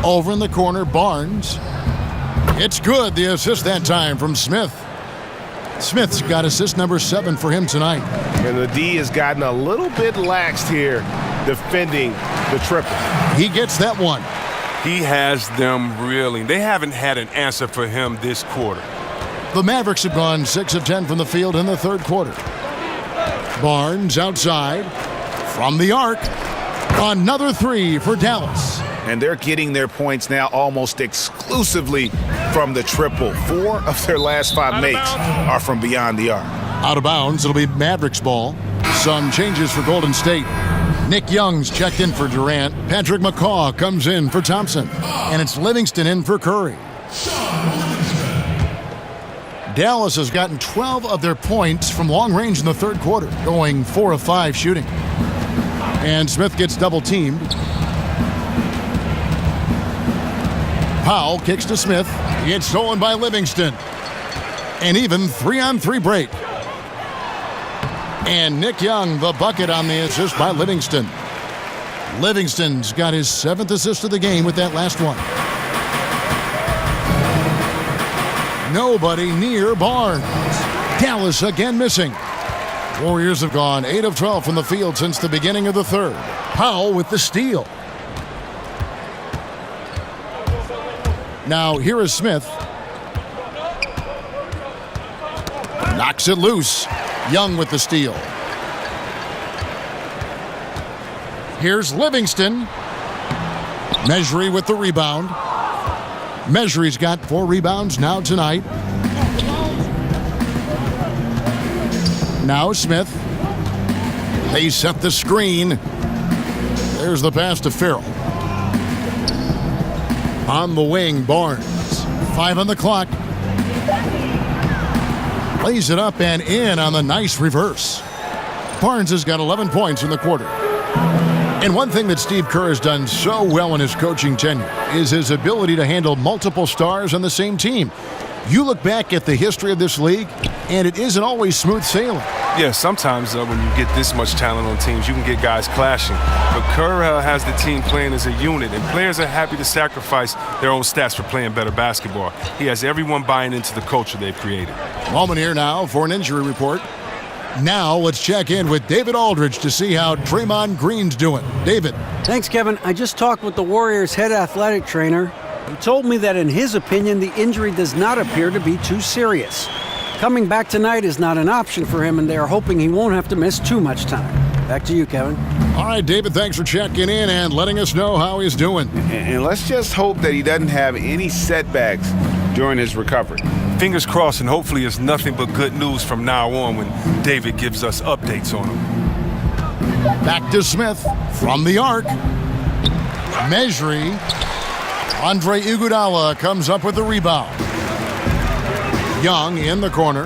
Over in the corner, Barnes. It's good, the assist that time from Smith. Smith's got assist number 7 for him tonight. And the D has gotten a little bit laxed here defending the triple. He gets that one. He has them reeling. They haven't had an answer for him this quarter. The Mavericks have gone 6 of 10 from the field in the third quarter. Barnes outside from the arc. Another 3 for Dallas. And they're getting their points now almost exclusively from the triple. 4 of their last 5 makes are from beyond the arc. Out of bounds, it'll be Mavericks ball. Some changes for Golden State. Nick Young's checked in for Durant. Patrick McCaw comes in for Thompson. And it's Livingston in for Curry. Dallas has gotten 12 of their points from long range in the third quarter, going 4 of 5 shooting. And Smith gets double-teamed. Powell kicks to Smith. It's stolen by Livingston. An even 3-on-3 break. And Nick Young, the bucket on the assist by Livingston. Livingston's got his 7th assist of the game with that last one. Nobody near Barnes. Dallas again missing. Warriors have gone 8 of 12 from the field since the beginning of the third. Powell with the steal. Now here is Smith. Knocks it loose. Young with the steal. Here's Livingston. Mejri with the rebound. Mejri's got 4 rebounds now tonight. Now Smith. They set the screen. There's the pass to Farrell. On the wing, Barnes. 5 on the clock. Lays it up and in on the nice reverse. Barnes has got 11 points in the quarter. And one thing that Steve Kerr has done so well in his coaching tenure is his ability to handle multiple stars on the same team. You look back at the history of this league, and it isn't always smooth sailing. Yeah, sometimes when you get this much talent on teams, you can get guys clashing. But Kerr has the team playing as a unit, and players are happy to sacrifice their own stats for playing better basketball. He has everyone buying into the culture they've created. Moment here now for an injury report. Now let's check in with David Aldridge to see how Draymond Green's doing. David. Thanks, Kevin. I just talked with the Warriors' head athletic trainer. He told me that in his opinion, the injury does not appear to be too serious. Coming back tonight is not an option for him, and they are hoping he won't have to miss too much time. Back to you, Kevin. All right, David, thanks for checking in and letting us know how he's doing. And let's just hope that he doesn't have any setbacks during his recovery. Fingers crossed, and hopefully it's nothing but good news from now on when David gives us updates on him. Back to Smith from the arc. Mejri. Andre Iguodala comes up with the rebound. Young in the corner.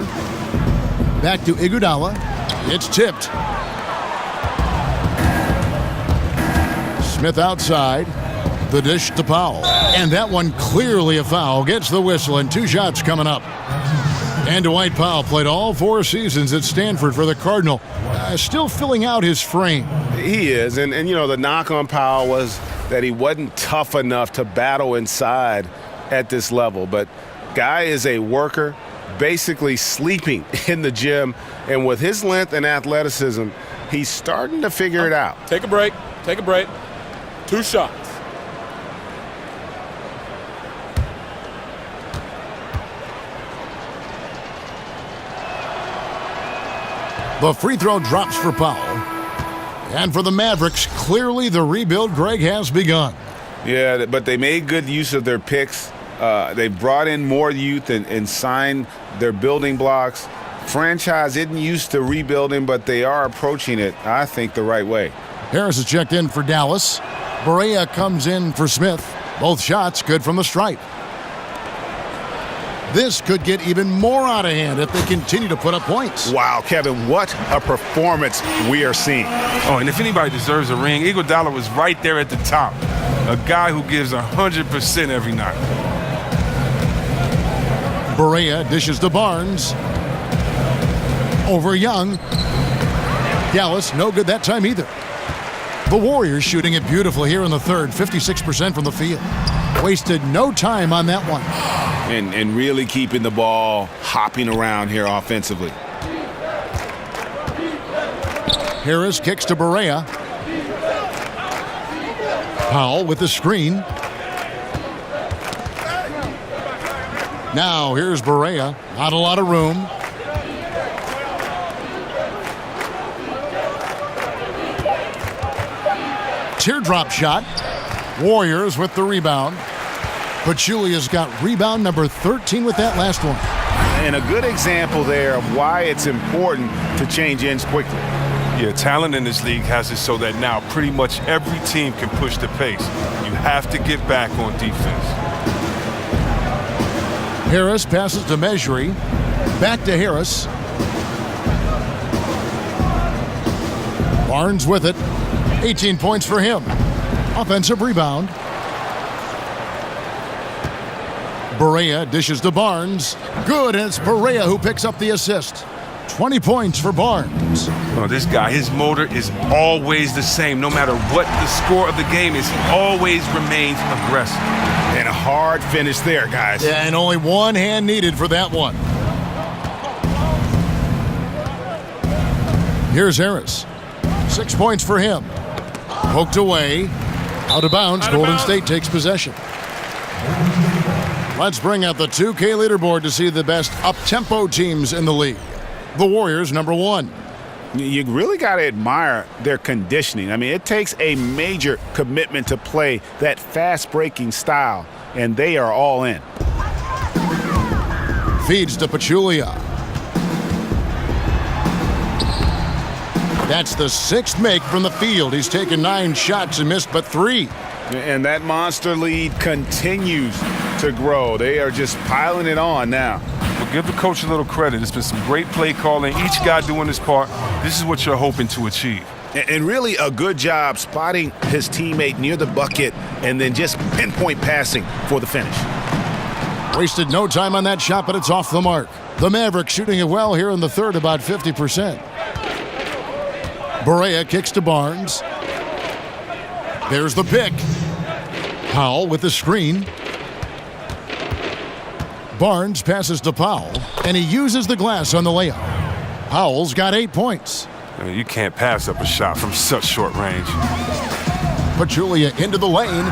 Back to Iguodala. It's tipped. Smith outside. The dish to Powell. And that one clearly a foul. Gets the whistle and 2 shots coming up. And Dwight Powell played all 4 seasons at Stanford for the Cardinal. Still filling out his frame. He is. And you know, the knock on Powell was that he wasn't tough enough to battle inside at this level. But guy is a worker, basically sleeping in the gym. And with his length and athleticism, he's starting to figure it out. Take a break. Take a break. 2 shots. The free throw drops for Powell. And for the Mavericks, clearly the rebuild, Greg, has begun. Yeah, but they made good use of their picks. They brought in more youth and signed their building blocks. Franchise isn't used to rebuilding, but they are approaching it, I think, the right way. Harris is checked in for Dallas. Barea comes in for Smith. Both shots good from the stripe. This could get even more out of hand if they continue to put up points. Wow, Kevin, what a performance we are seeing. Oh, and if anybody deserves a ring, Iguodala was right there at the top. A guy who gives 100% every night. Barea dishes to Barnes. Over Young. Dallas, no good that time either. The Warriors shooting it beautifully here in the third, 56% from the field. Wasted no time on that one. And really keeping the ball hopping around here offensively. Harris kicks to Barea. Powell with the screen. Now here's Barea. Not a lot of room. Teardrop shot. Warriors with the rebound. Pachulia's got rebound number 13 with that last one. And a good example there of why it's important to change ends quickly. Yeah, talent in this league has it so that now pretty much every team can push the pace. You have to get back on defense. Harris passes to Mejri. Back to Harris. Barnes with it. 18 points for him. Offensive rebound. Barea dishes to Barnes. Good, and it's Barea who picks up the assist. 20 points for Barnes. Oh, this guy, his motor is always the same. No matter what the score of the game is, he always remains aggressive. And a hard finish there, guys. Yeah, and only one hand needed for that one. Here's Harris. 6 points for him. Poked away. Out of bounds. Golden State takes possession. Let's bring out the 2K leaderboard to see the best up-tempo teams in the league. The Warriors, number 1. You really got to admire their conditioning. I mean, it takes a major commitment to play that fast-breaking style, and they are all in. Feeds to Pachulia. That's the 6th make from the field. He's taken 9 shots and missed but 3. And that monster lead continues to grow. They are just piling it on now. But give the coach a little credit. It's been some great play calling. Each guy doing his part. This is what you're hoping to achieve. And really a good job spotting his teammate near the bucket and then just pinpoint passing for the finish. Wasted no time on that shot, but it's off the mark. The Mavericks shooting it well here in the third, about 50%. Barea kicks to Barnes. There's the pick. Powell with the screen. Barnes passes to Powell, and he uses the glass on the layup. Powell's got 8 points. I mean, you can't pass up a shot from such short range. Pachulia into the lane.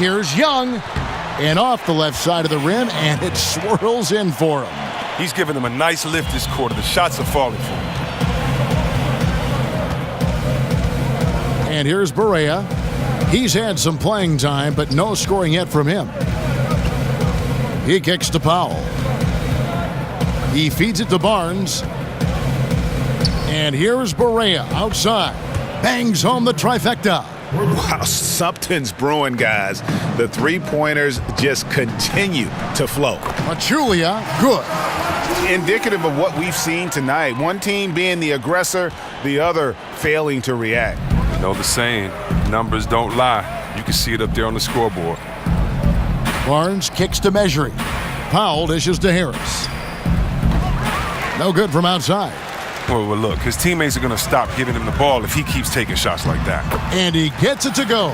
Here's Young, and off the left side of the rim, and it swirls in for him. He's giving them a nice lift this quarter. The shots are falling for him. And here's Barea. He's had some playing time, but no scoring yet from him. He kicks to Powell. He feeds it to Barnes. And here's Barea outside. Bangs home the trifecta. Wow, something's brewing, guys. The three-pointers just continue to flow. Pachulia, good. Indicative of what we've seen tonight. One team being the aggressor, the other failing to react. You know the saying, numbers don't lie. You can see it up there on the scoreboard. Barnes kicks to Mejri. Powell dishes to Harris. No good from outside. Well, look, his teammates are going to stop giving him the ball if he keeps taking shots like that. And he gets it to go.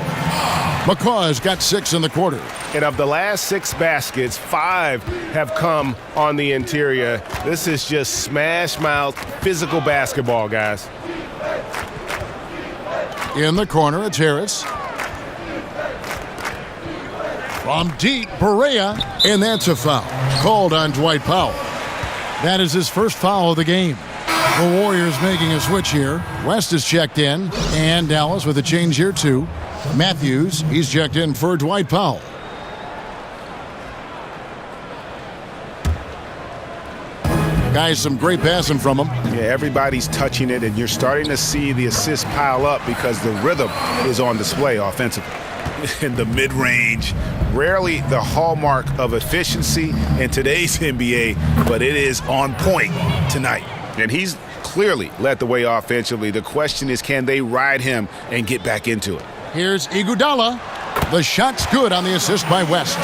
McCaw has got 6 in the quarter. And of the last 6 baskets, 5 have come on the interior. This is just smash mouth physical basketball, guys. In the corner, it's Harris. From deep, Barea, and that's a foul. Called on Dwight Powell. That is his first foul of the game. The Warriors making a switch here. West is checked in, and Dallas with a change here too. Matthews, he's checked in for Dwight Powell. Guys, some great passing from him. Yeah, everybody's touching it, and you're starting to see the assists pile up because the rhythm is on display offensively. In the mid-range, rarely the hallmark of efficiency in today's NBA, but it is on point tonight. And he's clearly led the way offensively. The question is, can they ride him and get back into it? Here's Iguodala. The shot's good on the assist by West.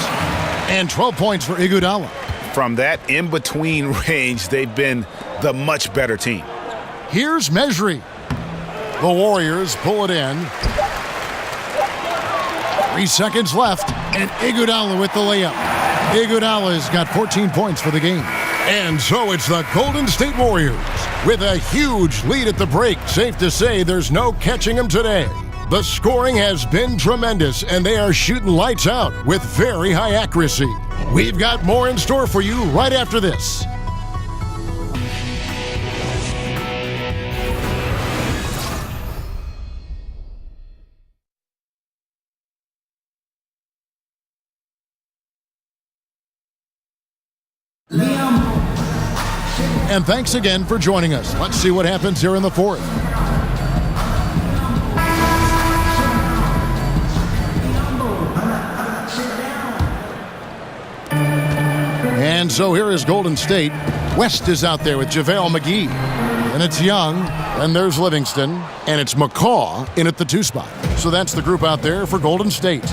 And 12 points for Iguodala. From that in-between range, they've been the much better team. Here's Mejri. The Warriors pull it in. 3 seconds left, and Iguodala with the layup. Iguodala's got 14 points for the game. And so it's the Golden State Warriors with a huge lead at the break. Safe to say there's no catching them today. The scoring has been tremendous, and they are shooting lights out with very high accuracy. We've got more in store for you right after this. And thanks again for joining us. Let's see what happens here in the fourth. And so here is Golden State. West is out there with JaVale McGee. And it's Young, and there's Livingston, and it's McCaw in at the 2 spot. So that's the group out there for Golden State.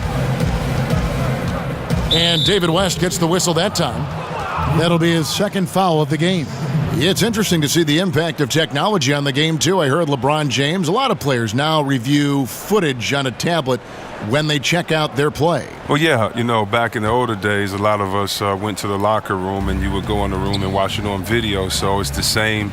And David West gets the whistle that time. That'll be his second foul of the game. It's interesting to see the impact of technology on the game, too. I heard LeBron James. A lot of players now review footage on a tablet when they check out their play. Well, yeah, you know, back in the older days, a lot of us went to the locker room and you would go in the room and watch it on video. So it's the same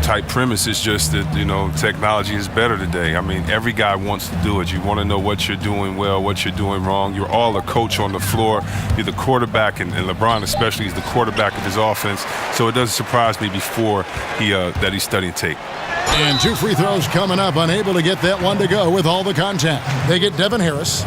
type premise. It's just that, you know, technology is better today. I mean, every guy wants to do it. You want to know what you're doing well, what you're doing wrong. You're all a coach on the floor. You're the quarterback, and LeBron especially is the quarterback of his offense. So it doesn't surprise me before that he's studying tape. And 2 free throws coming up, unable to get that one to go with all the contact. They get Devin Harris.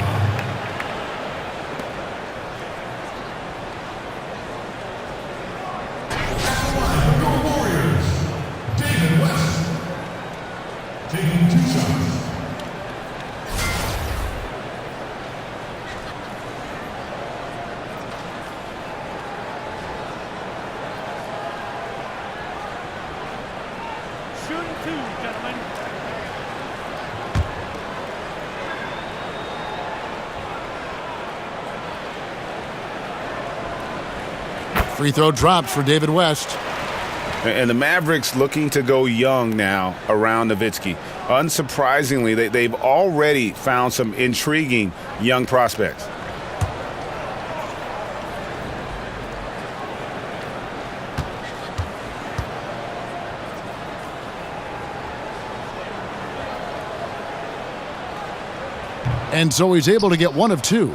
Free throw drops for David West. And the Mavericks looking to go young now around Nowitzki. Unsurprisingly, they've already found some intriguing young prospects. And so he's able to get 1 of 2.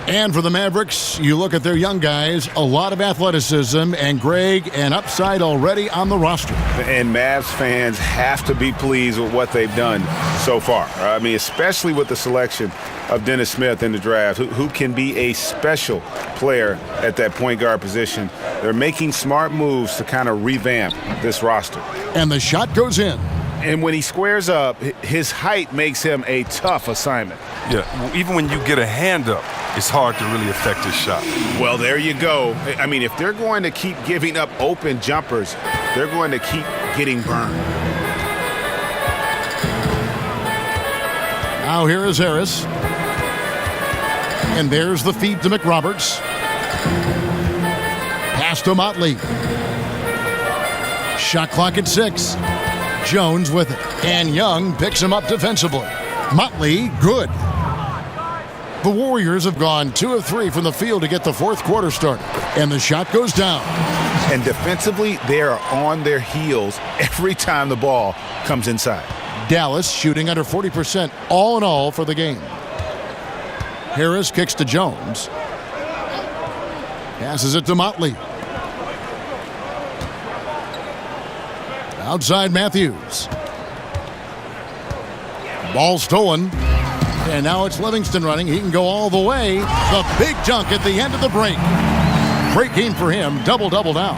And for the Mavericks, you look at their young guys, a lot of athleticism, and Greg, an upside already on the roster. And Mavs fans have to be pleased with what they've done so far. I mean, especially with the selection of Dennis Smith in the draft, who can be a special player at that point guard position. They're making smart moves to kind of revamp this roster. And the shot goes in. And when he squares up, his height makes him a tough assignment. Yeah, even when you get a hand up, it's hard to really affect his shot. Well, there you go. I mean, if they're going to keep giving up open jumpers, they're going to keep getting burned. Now here is Harris. And there's the feed to McRoberts. Pass to Motley. Shot clock at 6. Jones with it. And Young picks him up defensively. Motley, good. The Warriors have gone 2 of 3 from the field to get the fourth quarter started. And the shot goes down. And defensively, they are on their heels every time the ball comes inside. Dallas shooting under 40% all in all for the game. Harris kicks to Jones. Passes it to Motley. Outside Matthews. Ball stolen. And now it's Livingston running. He can go all the way. The big dunk at the end of the break. Great game for him. Double-double now.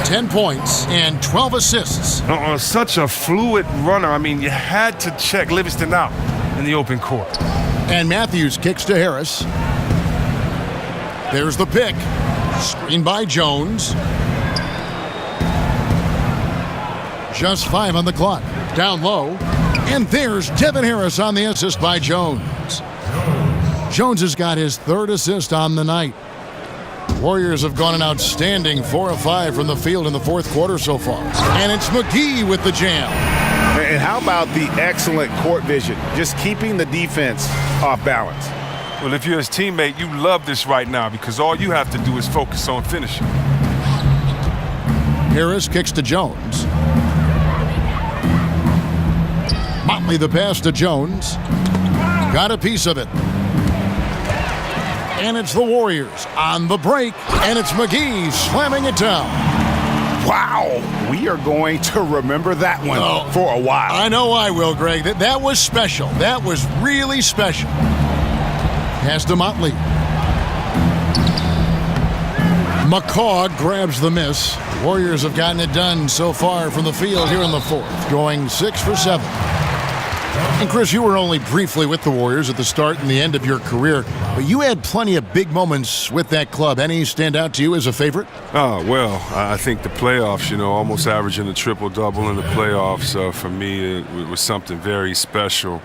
10 points and 12 assists. Such a fluid runner. I mean, you had to check Livingston out in the open court. And Matthews kicks to Harris. There's the pick. Screen by Jones. Just 5 on the clock. Down low. And there's Devin Harris on the assist by Jones. Jones has got his 3rd assist on the night. Warriors have gone an outstanding 4 of 5 from the field in the fourth quarter so far. And it's McGee with the jam. And how about the excellent court vision, just keeping the defense off balance? Well, if you're his teammate, you love this right now because all you have to do is focus on finishing. Harris kicks to Jones. Motley the pass to Jones. Got a piece of it. And it's the Warriors on the break. And it's McGee slamming it down. Wow. We are going to remember that one for a while. I know I will, Greg. That was special. That was really special. Pass to Motley. McCaw grabs the miss. Warriors have gotten it done so far from the field here in the fourth, going 6 for 7. And Chris, you were only briefly with the Warriors at the start and the end of your career. But you had plenty of big moments with that club. Any stand out to you as a favorite? Oh, well, I think the playoffs, almost averaging a triple-double in the playoffs, for me, it was something very special.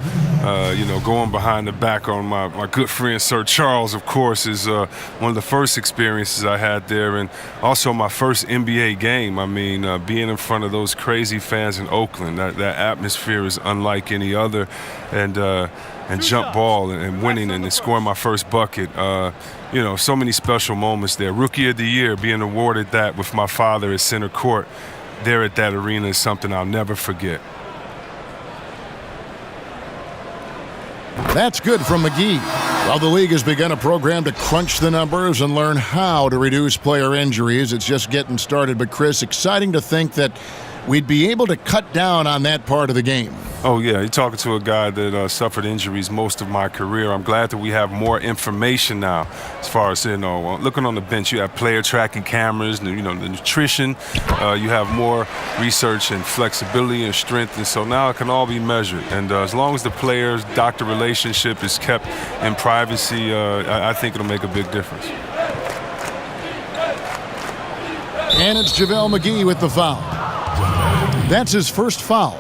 Going behind the back on my good friend Sir Charles, of course, is one of the first experiences I had there, and also my first NBA game. I mean, being in front of those crazy fans in Oakland, that atmosphere is unlike any other, and jump ball and winning and scoring my first bucket. So many special moments there. Rookie of the Year, being awarded that with my father at center court there at that arena is something I'll never forget. That's good from McGee. While the league has begun a program to crunch the numbers and learn how to reduce player injuries, it's just getting started. But, Chris, exciting to think that we'd be able to cut down on that part of the game. Oh, yeah. You're talking to a guy that suffered injuries most of my career. I'm glad that we have more information now as far as, looking on the bench. You have player tracking cameras, the nutrition. You have more research and flexibility and strength. And so now it can all be measured. And as long as the players-doctor relationship is kept in privacy, I think it'll make a big difference. And it's JaVale McGee with the foul. That's his first foul.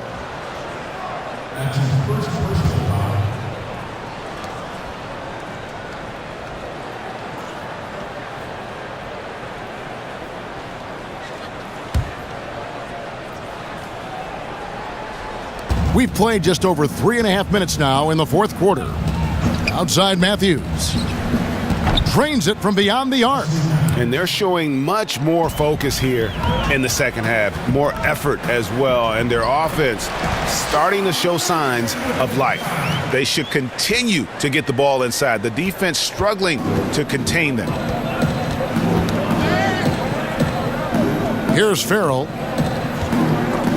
We've played just over 3.5 minutes now in the fourth quarter. Outside Matthews. Drains it from beyond the arc. And they're showing much more focus here in the second half, more effort as well, and their offense starting to show signs of life. They should continue to get the ball inside. The defense struggling to contain them. Here's Farrell.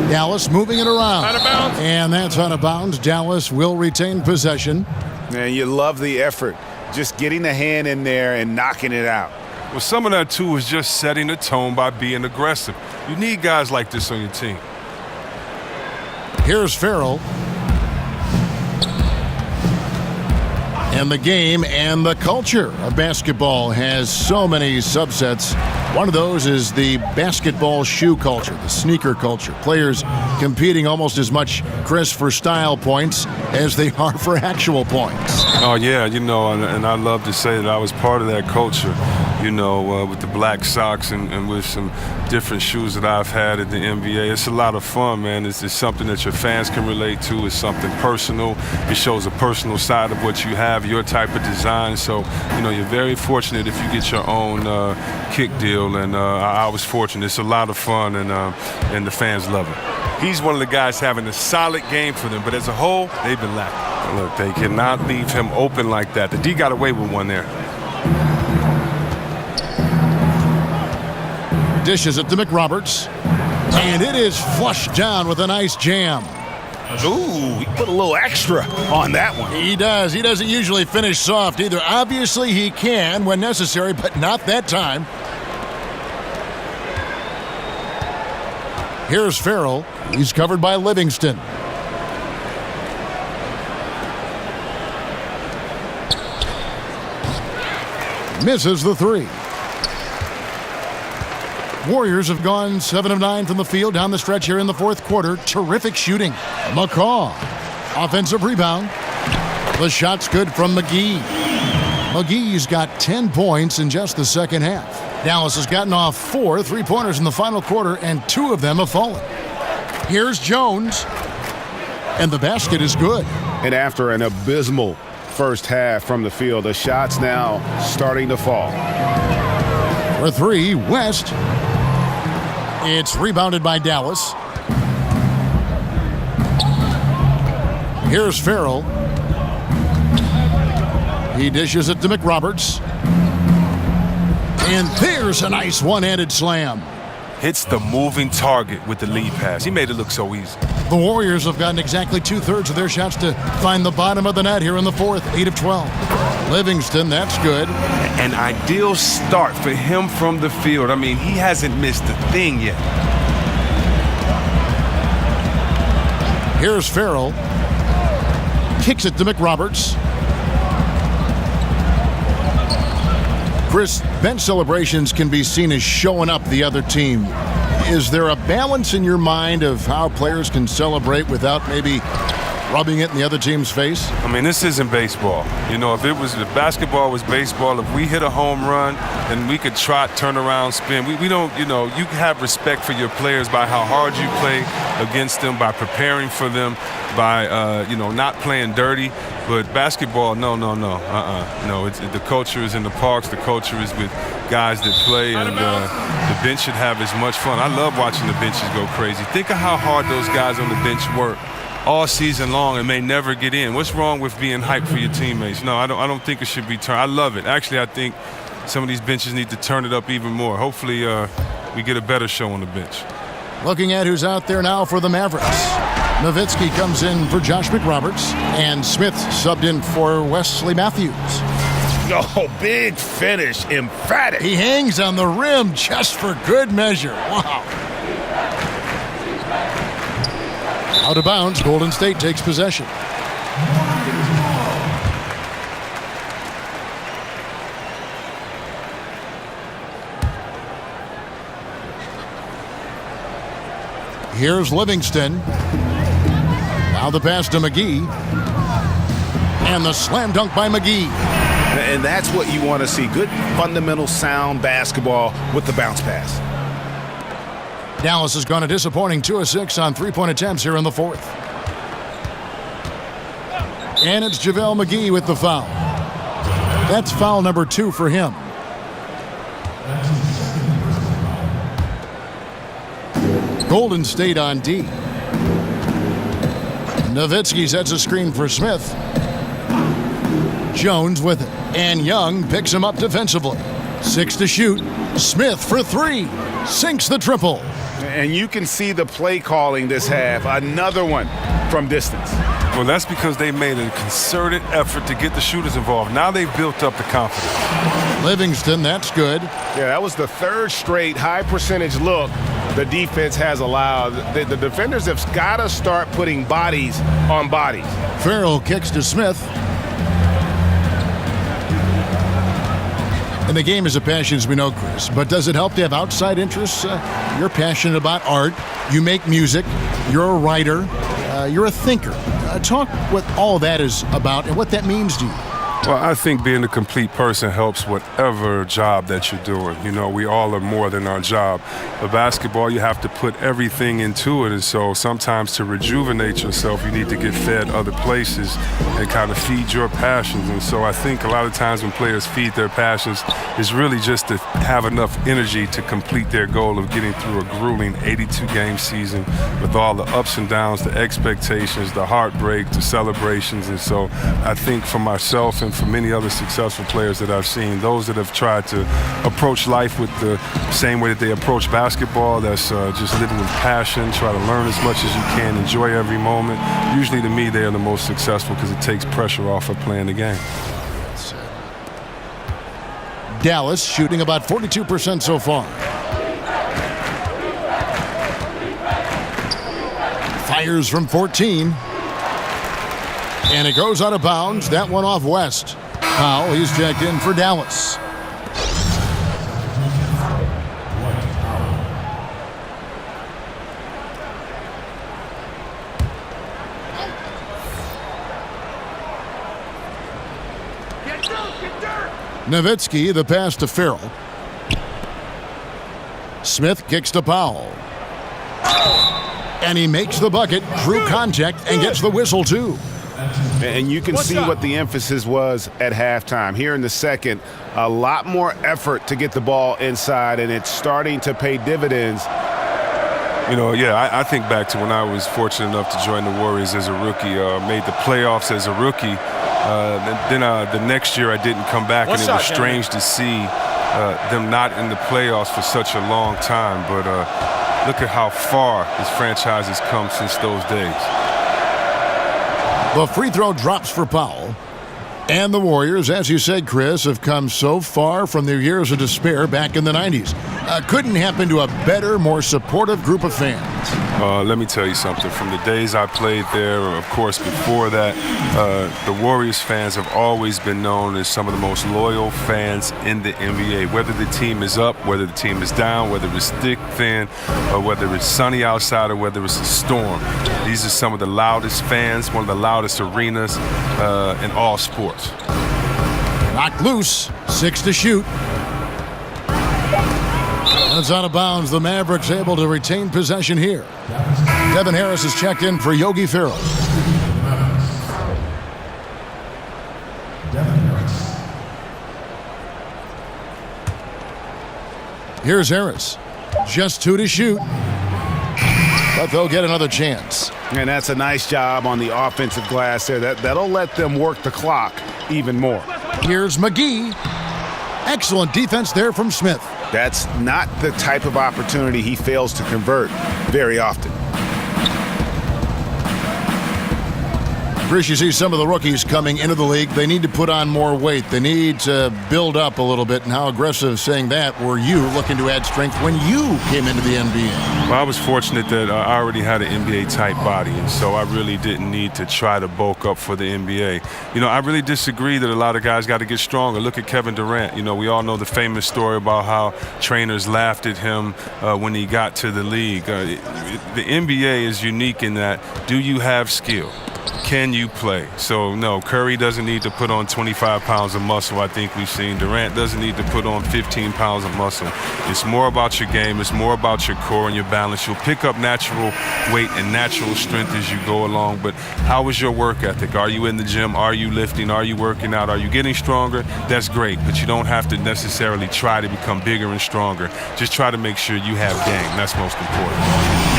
Dallas moving it around. Out of bounds. And that's out of bounds. Dallas will retain possession. And you love the effort, just getting the hand in there and knocking it out. Well, some of that, too, is just setting the tone by being aggressive. You need guys like this on your team. Here's Farrell. And the game and the culture of basketball has so many subsets. One of those is the basketball shoe culture, the sneaker culture. Players competing almost as much, Chris, for style points as they are for actual points. Oh, yeah, and I love to say that I was part of that culture, with the black socks and with some different shoes that I've had at the NBA. It's a lot of fun, man. It's something that your fans can relate to. It's something personal. It shows a personal side of what you have, your type of design. So, you're very fortunate if you get your own kick deal, and I was fortunate. It's a lot of fun, and the fans love it. He's one of the guys having a solid game for them, but as a whole, they've been lacking. Look, they cannot leave him open like that. The D got away with one there. Dishes it to McRoberts, and it is flushed down with a nice jam. Ooh, he put a little extra on that one. He does. He doesn't usually finish soft either. Obviously, he can when necessary, but not that time. Here's Farrell. He's covered by Livingston. Misses the three. Warriors have gone 7 of 9 from the field down the stretch here in the fourth quarter. Terrific shooting. McCaw. Offensive rebound. The shot's good from McGee. McGee's got 10 points in just the second half. Dallas has gotten off 4 3-pointers in the final quarter, and 2 of them have fallen. Here's Jones. And the basket is good. And after an abysmal first half from the field, the shot's now starting to fall. For 3, West. It's rebounded by Dallas. Here's Farrell. He dishes it to McRoberts. And there's a nice one-handed slam. Hits the moving target with the lead pass. He made it look so easy. The Warriors have gotten exactly 2/3 of their shots to find the bottom of the net here in the fourth, 8 of 12. Livingston, that's good. An ideal start for him from the field. I mean, he hasn't missed a thing yet. Here's Farrell. Kicks it to McRoberts. Chris, bench celebrations can be seen as showing up the other team. Is there a balance in your mind of how players can celebrate without maybe rubbing it in the other team's face? I mean, this isn't baseball. You know, if basketball was baseball, if we hit a home run, then we could trot, turn around, spin. We don't, you know, you have respect for your players by how hard you play against them, by preparing for them, by, you know, not playing dirty. But basketball, no. No, the culture is in the parks. The culture is with guys that play, and the bench should have as much fun. I love watching the benches go crazy. Think of how hard those guys on the bench work all season long and may never get in. What's wrong with being hyped for your teammates? No, I don't think it should be turned. I love it. Actually, I think some of these benches need to turn it up even more. Hopefully, we get a better show on the bench. Looking at who's out there now for the Mavericks. Nowitzki comes in for Josh McRoberts, and Smith subbed in for Wesley Matthews. Oh, big finish, emphatic. He hangs on the rim just for good measure. Wow. Out of bounds, Golden State takes possession. Here's Livingston. Now the pass to McGee. And the slam dunk by McGee. And that's what you want to see. Good, fundamental, sound basketball with the bounce pass. Dallas has gone a disappointing 2 of 6 on three-point attempts here in the fourth. And it's JaVale McGee with the foul. That's foul number 2 for him. Golden State on D. Nowitzki sets a screen for Smith. Jones with it. And Young picks him up defensively. 6 to shoot. Smith for 3. Sinks the triple. And you can see the play calling this half. Another one from distance. Well, that's because they made a concerted effort to get the shooters involved. Now they've built up the confidence. Livingston, that's good. Yeah, that was the third straight high percentage look the defense has allowed. The defenders have got to start putting bodies on bodies. Farrell kicks to Smith. And the game is a passion, as we know, Chris. But does it help to have outside interests? You're passionate about art. You make music. You're a writer. You're a thinker. Talk what all that is about and what that means to you. Well, I think being a complete person helps whatever job that you're doing. You know, we all are more than our job. But basketball, you have to put everything into it. And so sometimes to rejuvenate yourself, you need to get fed other places and kind of feed your passions. And so I think a lot of times when players feed their passions, it's really just to have enough energy to complete their goal of getting through a grueling 82-game season with all the ups and downs, the expectations, the heartbreak, the celebrations. And so I think for myself and for many other successful players that I've seen, those that have tried to approach life with the same way that they approach basketball, that's just living with passion, try to learn as much as you can, enjoy every moment. Usually to me, they are the most successful because it takes pressure off of playing the game. Dallas shooting about 42% so far. Fires from 14. And it goes out of bounds. That one off West. Powell, he's checked in for Dallas. Nowitzki, the pass to Farrell. Smith kicks to Powell. And he makes the bucket, through contact, and gets the whistle, too. And you can see what the emphasis was at halftime. Here in the second, a lot more effort to get the ball inside, and it's starting to pay dividends. You know, yeah, I think back to when I was fortunate enough to join the Warriors as a rookie, made the playoffs as a rookie. Then the next year I didn't come back, and it was strange to see them not in the playoffs for such a long time. But look at how far this franchise has come since those days. The free throw drops for Powell. And the Warriors, as you said, Chris, have come so far from their years of despair back in the 90s. couldn't happen to a better, more supportive group of fans. Let me tell you something. From the days I played there, or of course before that, the Warriors fans have always been known as some of the most loyal fans in the NBA. Whether the team is up, whether the team is down, whether it's thick, thin, or whether it's sunny outside, or whether it's a storm. These are some of the loudest fans, one of the loudest arenas in all sports. Knocked loose, 6 to shoot. That's out of bounds. The Mavericks able to retain possession here. Devin Harris has checked in for Yogi Ferrell. Here's Harris. Just 2 to shoot. But they'll get another chance. And that's a nice job on the offensive glass there. That'll let them work the clock even more. Here's McGee. Excellent defense there from Smith. That's not the type of opportunity he fails to convert very often. Bruce, you see some of the rookies coming into the league. They need to put on more weight. They need to build up a little bit. And how aggressive, saying that, were you looking to add strength when you came into the NBA? Well, I was fortunate that I already had an NBA-type body, and so I really didn't need to try to bulk up for the NBA. You know, I really disagree that a lot of guys got to get stronger. Look at Kevin Durant. You know, we all know the famous story about how trainers laughed at him when he got to the league. The NBA is unique in that, do you have skill? Can you play? So, no, Curry doesn't need to put on 25 pounds of muscle, I think we've seen. Durant doesn't need to put on 15 pounds of muscle. It's more about your game. It's more about your core and your balance. You'll pick up natural weight and natural strength as you go along, but how is your work ethic? Are you in the gym? Are you lifting? Are you working out? Are you getting stronger? That's great, but you don't have to necessarily try to become bigger and stronger. Just try to make sure you have game. That's most important.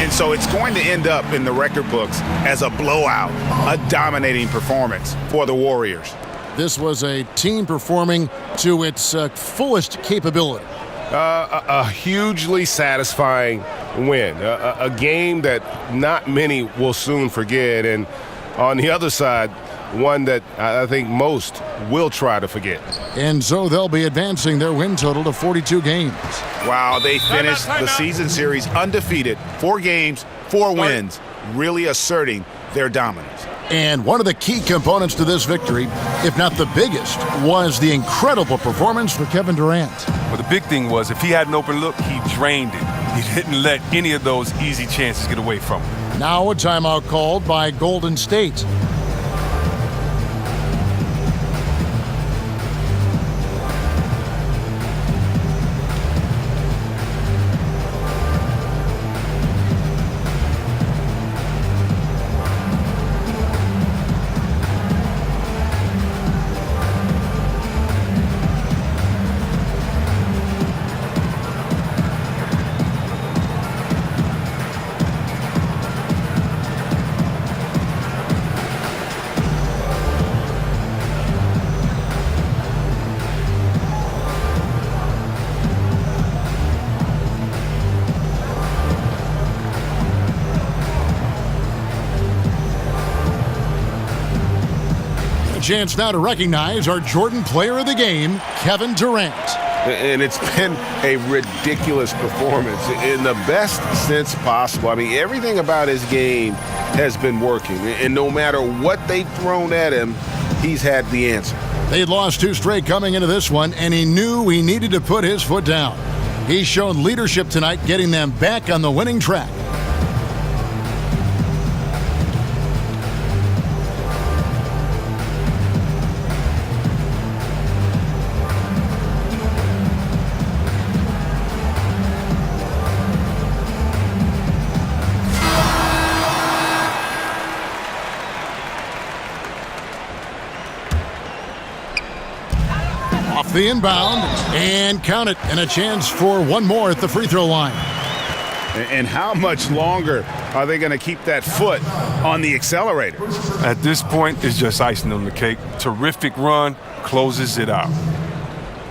And so it's going to end up in the record books as a blowout, a dominating performance for the Warriors. This was a team performing to its fullest capability. A hugely satisfying win, a game that not many will soon forget, and on the other side, one that I think most will try to forget. And so they'll be advancing their win total to 42 games. Wow, they finished the season series undefeated, 4 games, 4 wins, really asserting their dominance. And one of the key components to this victory, if not the biggest, was the incredible performance for Kevin Durant. Well, the big thing was if he had an open look, he drained it. He didn't let any of those easy chances get away from him. Now a timeout called by Golden State. Chance now to recognize our Jordan Player of the Game, Kevin Durant. And it's been a ridiculous performance in the best sense possible. I mean, everything about his game has been working. And no matter what they've thrown at him, he's had the answer. They'd lost 2 straight coming into this one, and he knew he needed to put his foot down. He's shown leadership tonight, getting them back on the winning track. The inbound, and count it, and a chance for one more at the free throw line. And how much longer are they going to keep that foot on the accelerator? At this point, it's just icing on the cake. Terrific run, closes it out.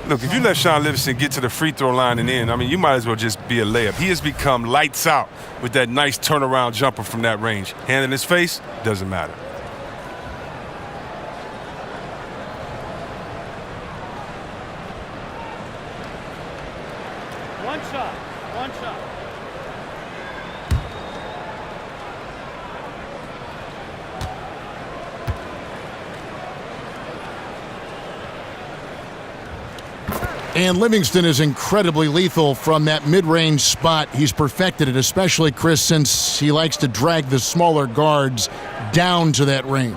Look, if you let Sean Livingston get to the free throw line and in, I mean, you might as well just be a layup. He has become lights out with that nice turnaround jumper from that range. Hand in his face, doesn't matter. One shot. And Livingston is incredibly lethal from that mid-range spot. He's perfected it, especially, Chris, since he likes to drag the smaller guards down to that range.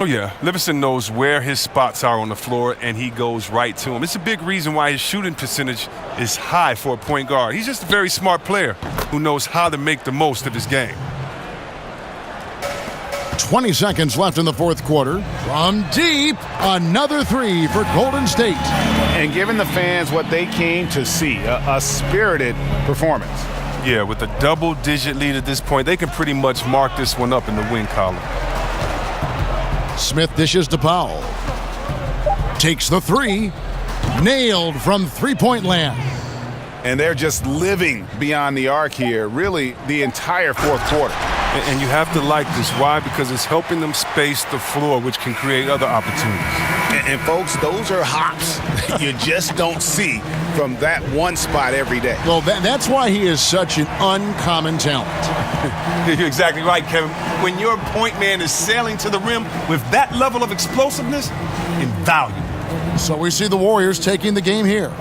Oh, yeah. Livingston knows where his spots are on the floor, and he goes right to them. It's a big reason why his shooting percentage is high for a point guard. He's just a very smart player who knows how to make the most of his game. 20 seconds left in the fourth quarter. From deep, another three for Golden State. And giving the fans what they came to see, a spirited performance. Yeah, with a double-digit lead at this point, they can pretty much mark this one up in the win column. Smith dishes to Powell. Takes the three. Nailed from three-point land. And they're just living beyond the arc here, really the entire fourth quarter. And you have to like this. Why? Because it's helping them space the floor, which can create other opportunities. And folks, those are hops you just don't see from that one spot every day. Well, that's why he is such an uncommon talent. You're exactly right, Kevin. When your point man is sailing to the rim with that level of explosiveness, invaluable. So we see the Warriors taking the game here.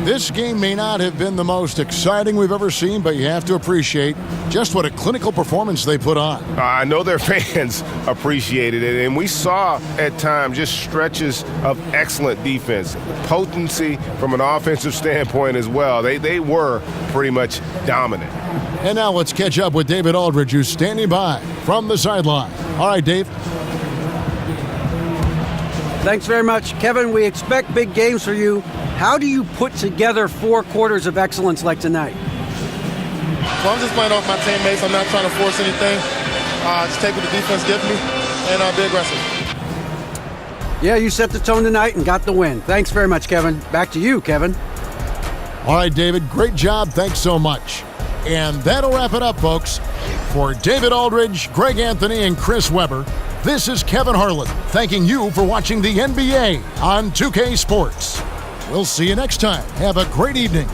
This game may not have been the most exciting we've ever seen, but you have to appreciate just what a clinical performance they put on. I know their fans appreciated it, and we saw at times just stretches of excellent defense, potency from an offensive standpoint as well. They were pretty much dominant. And now let's catch up with David Aldridge, who's standing by from the sideline. All right, Dave. Thanks very much. Kevin, we expect big games for you. How do you put together 4 quarters of excellence like tonight? Well, I'm just playing off my teammates. I'm not trying to force anything. Just take what the defense gives me and be aggressive. Yeah, you set the tone tonight and got the win. Thanks very much, Kevin. Back to you, Kevin. All right, David, great job. Thanks so much. And that'll wrap it up, folks. For David Aldridge, Greg Anthony, and Chris Webber, this is Kevin Harlan thanking you for watching the NBA on 2K Sports. We'll see you next time. Have a great evening.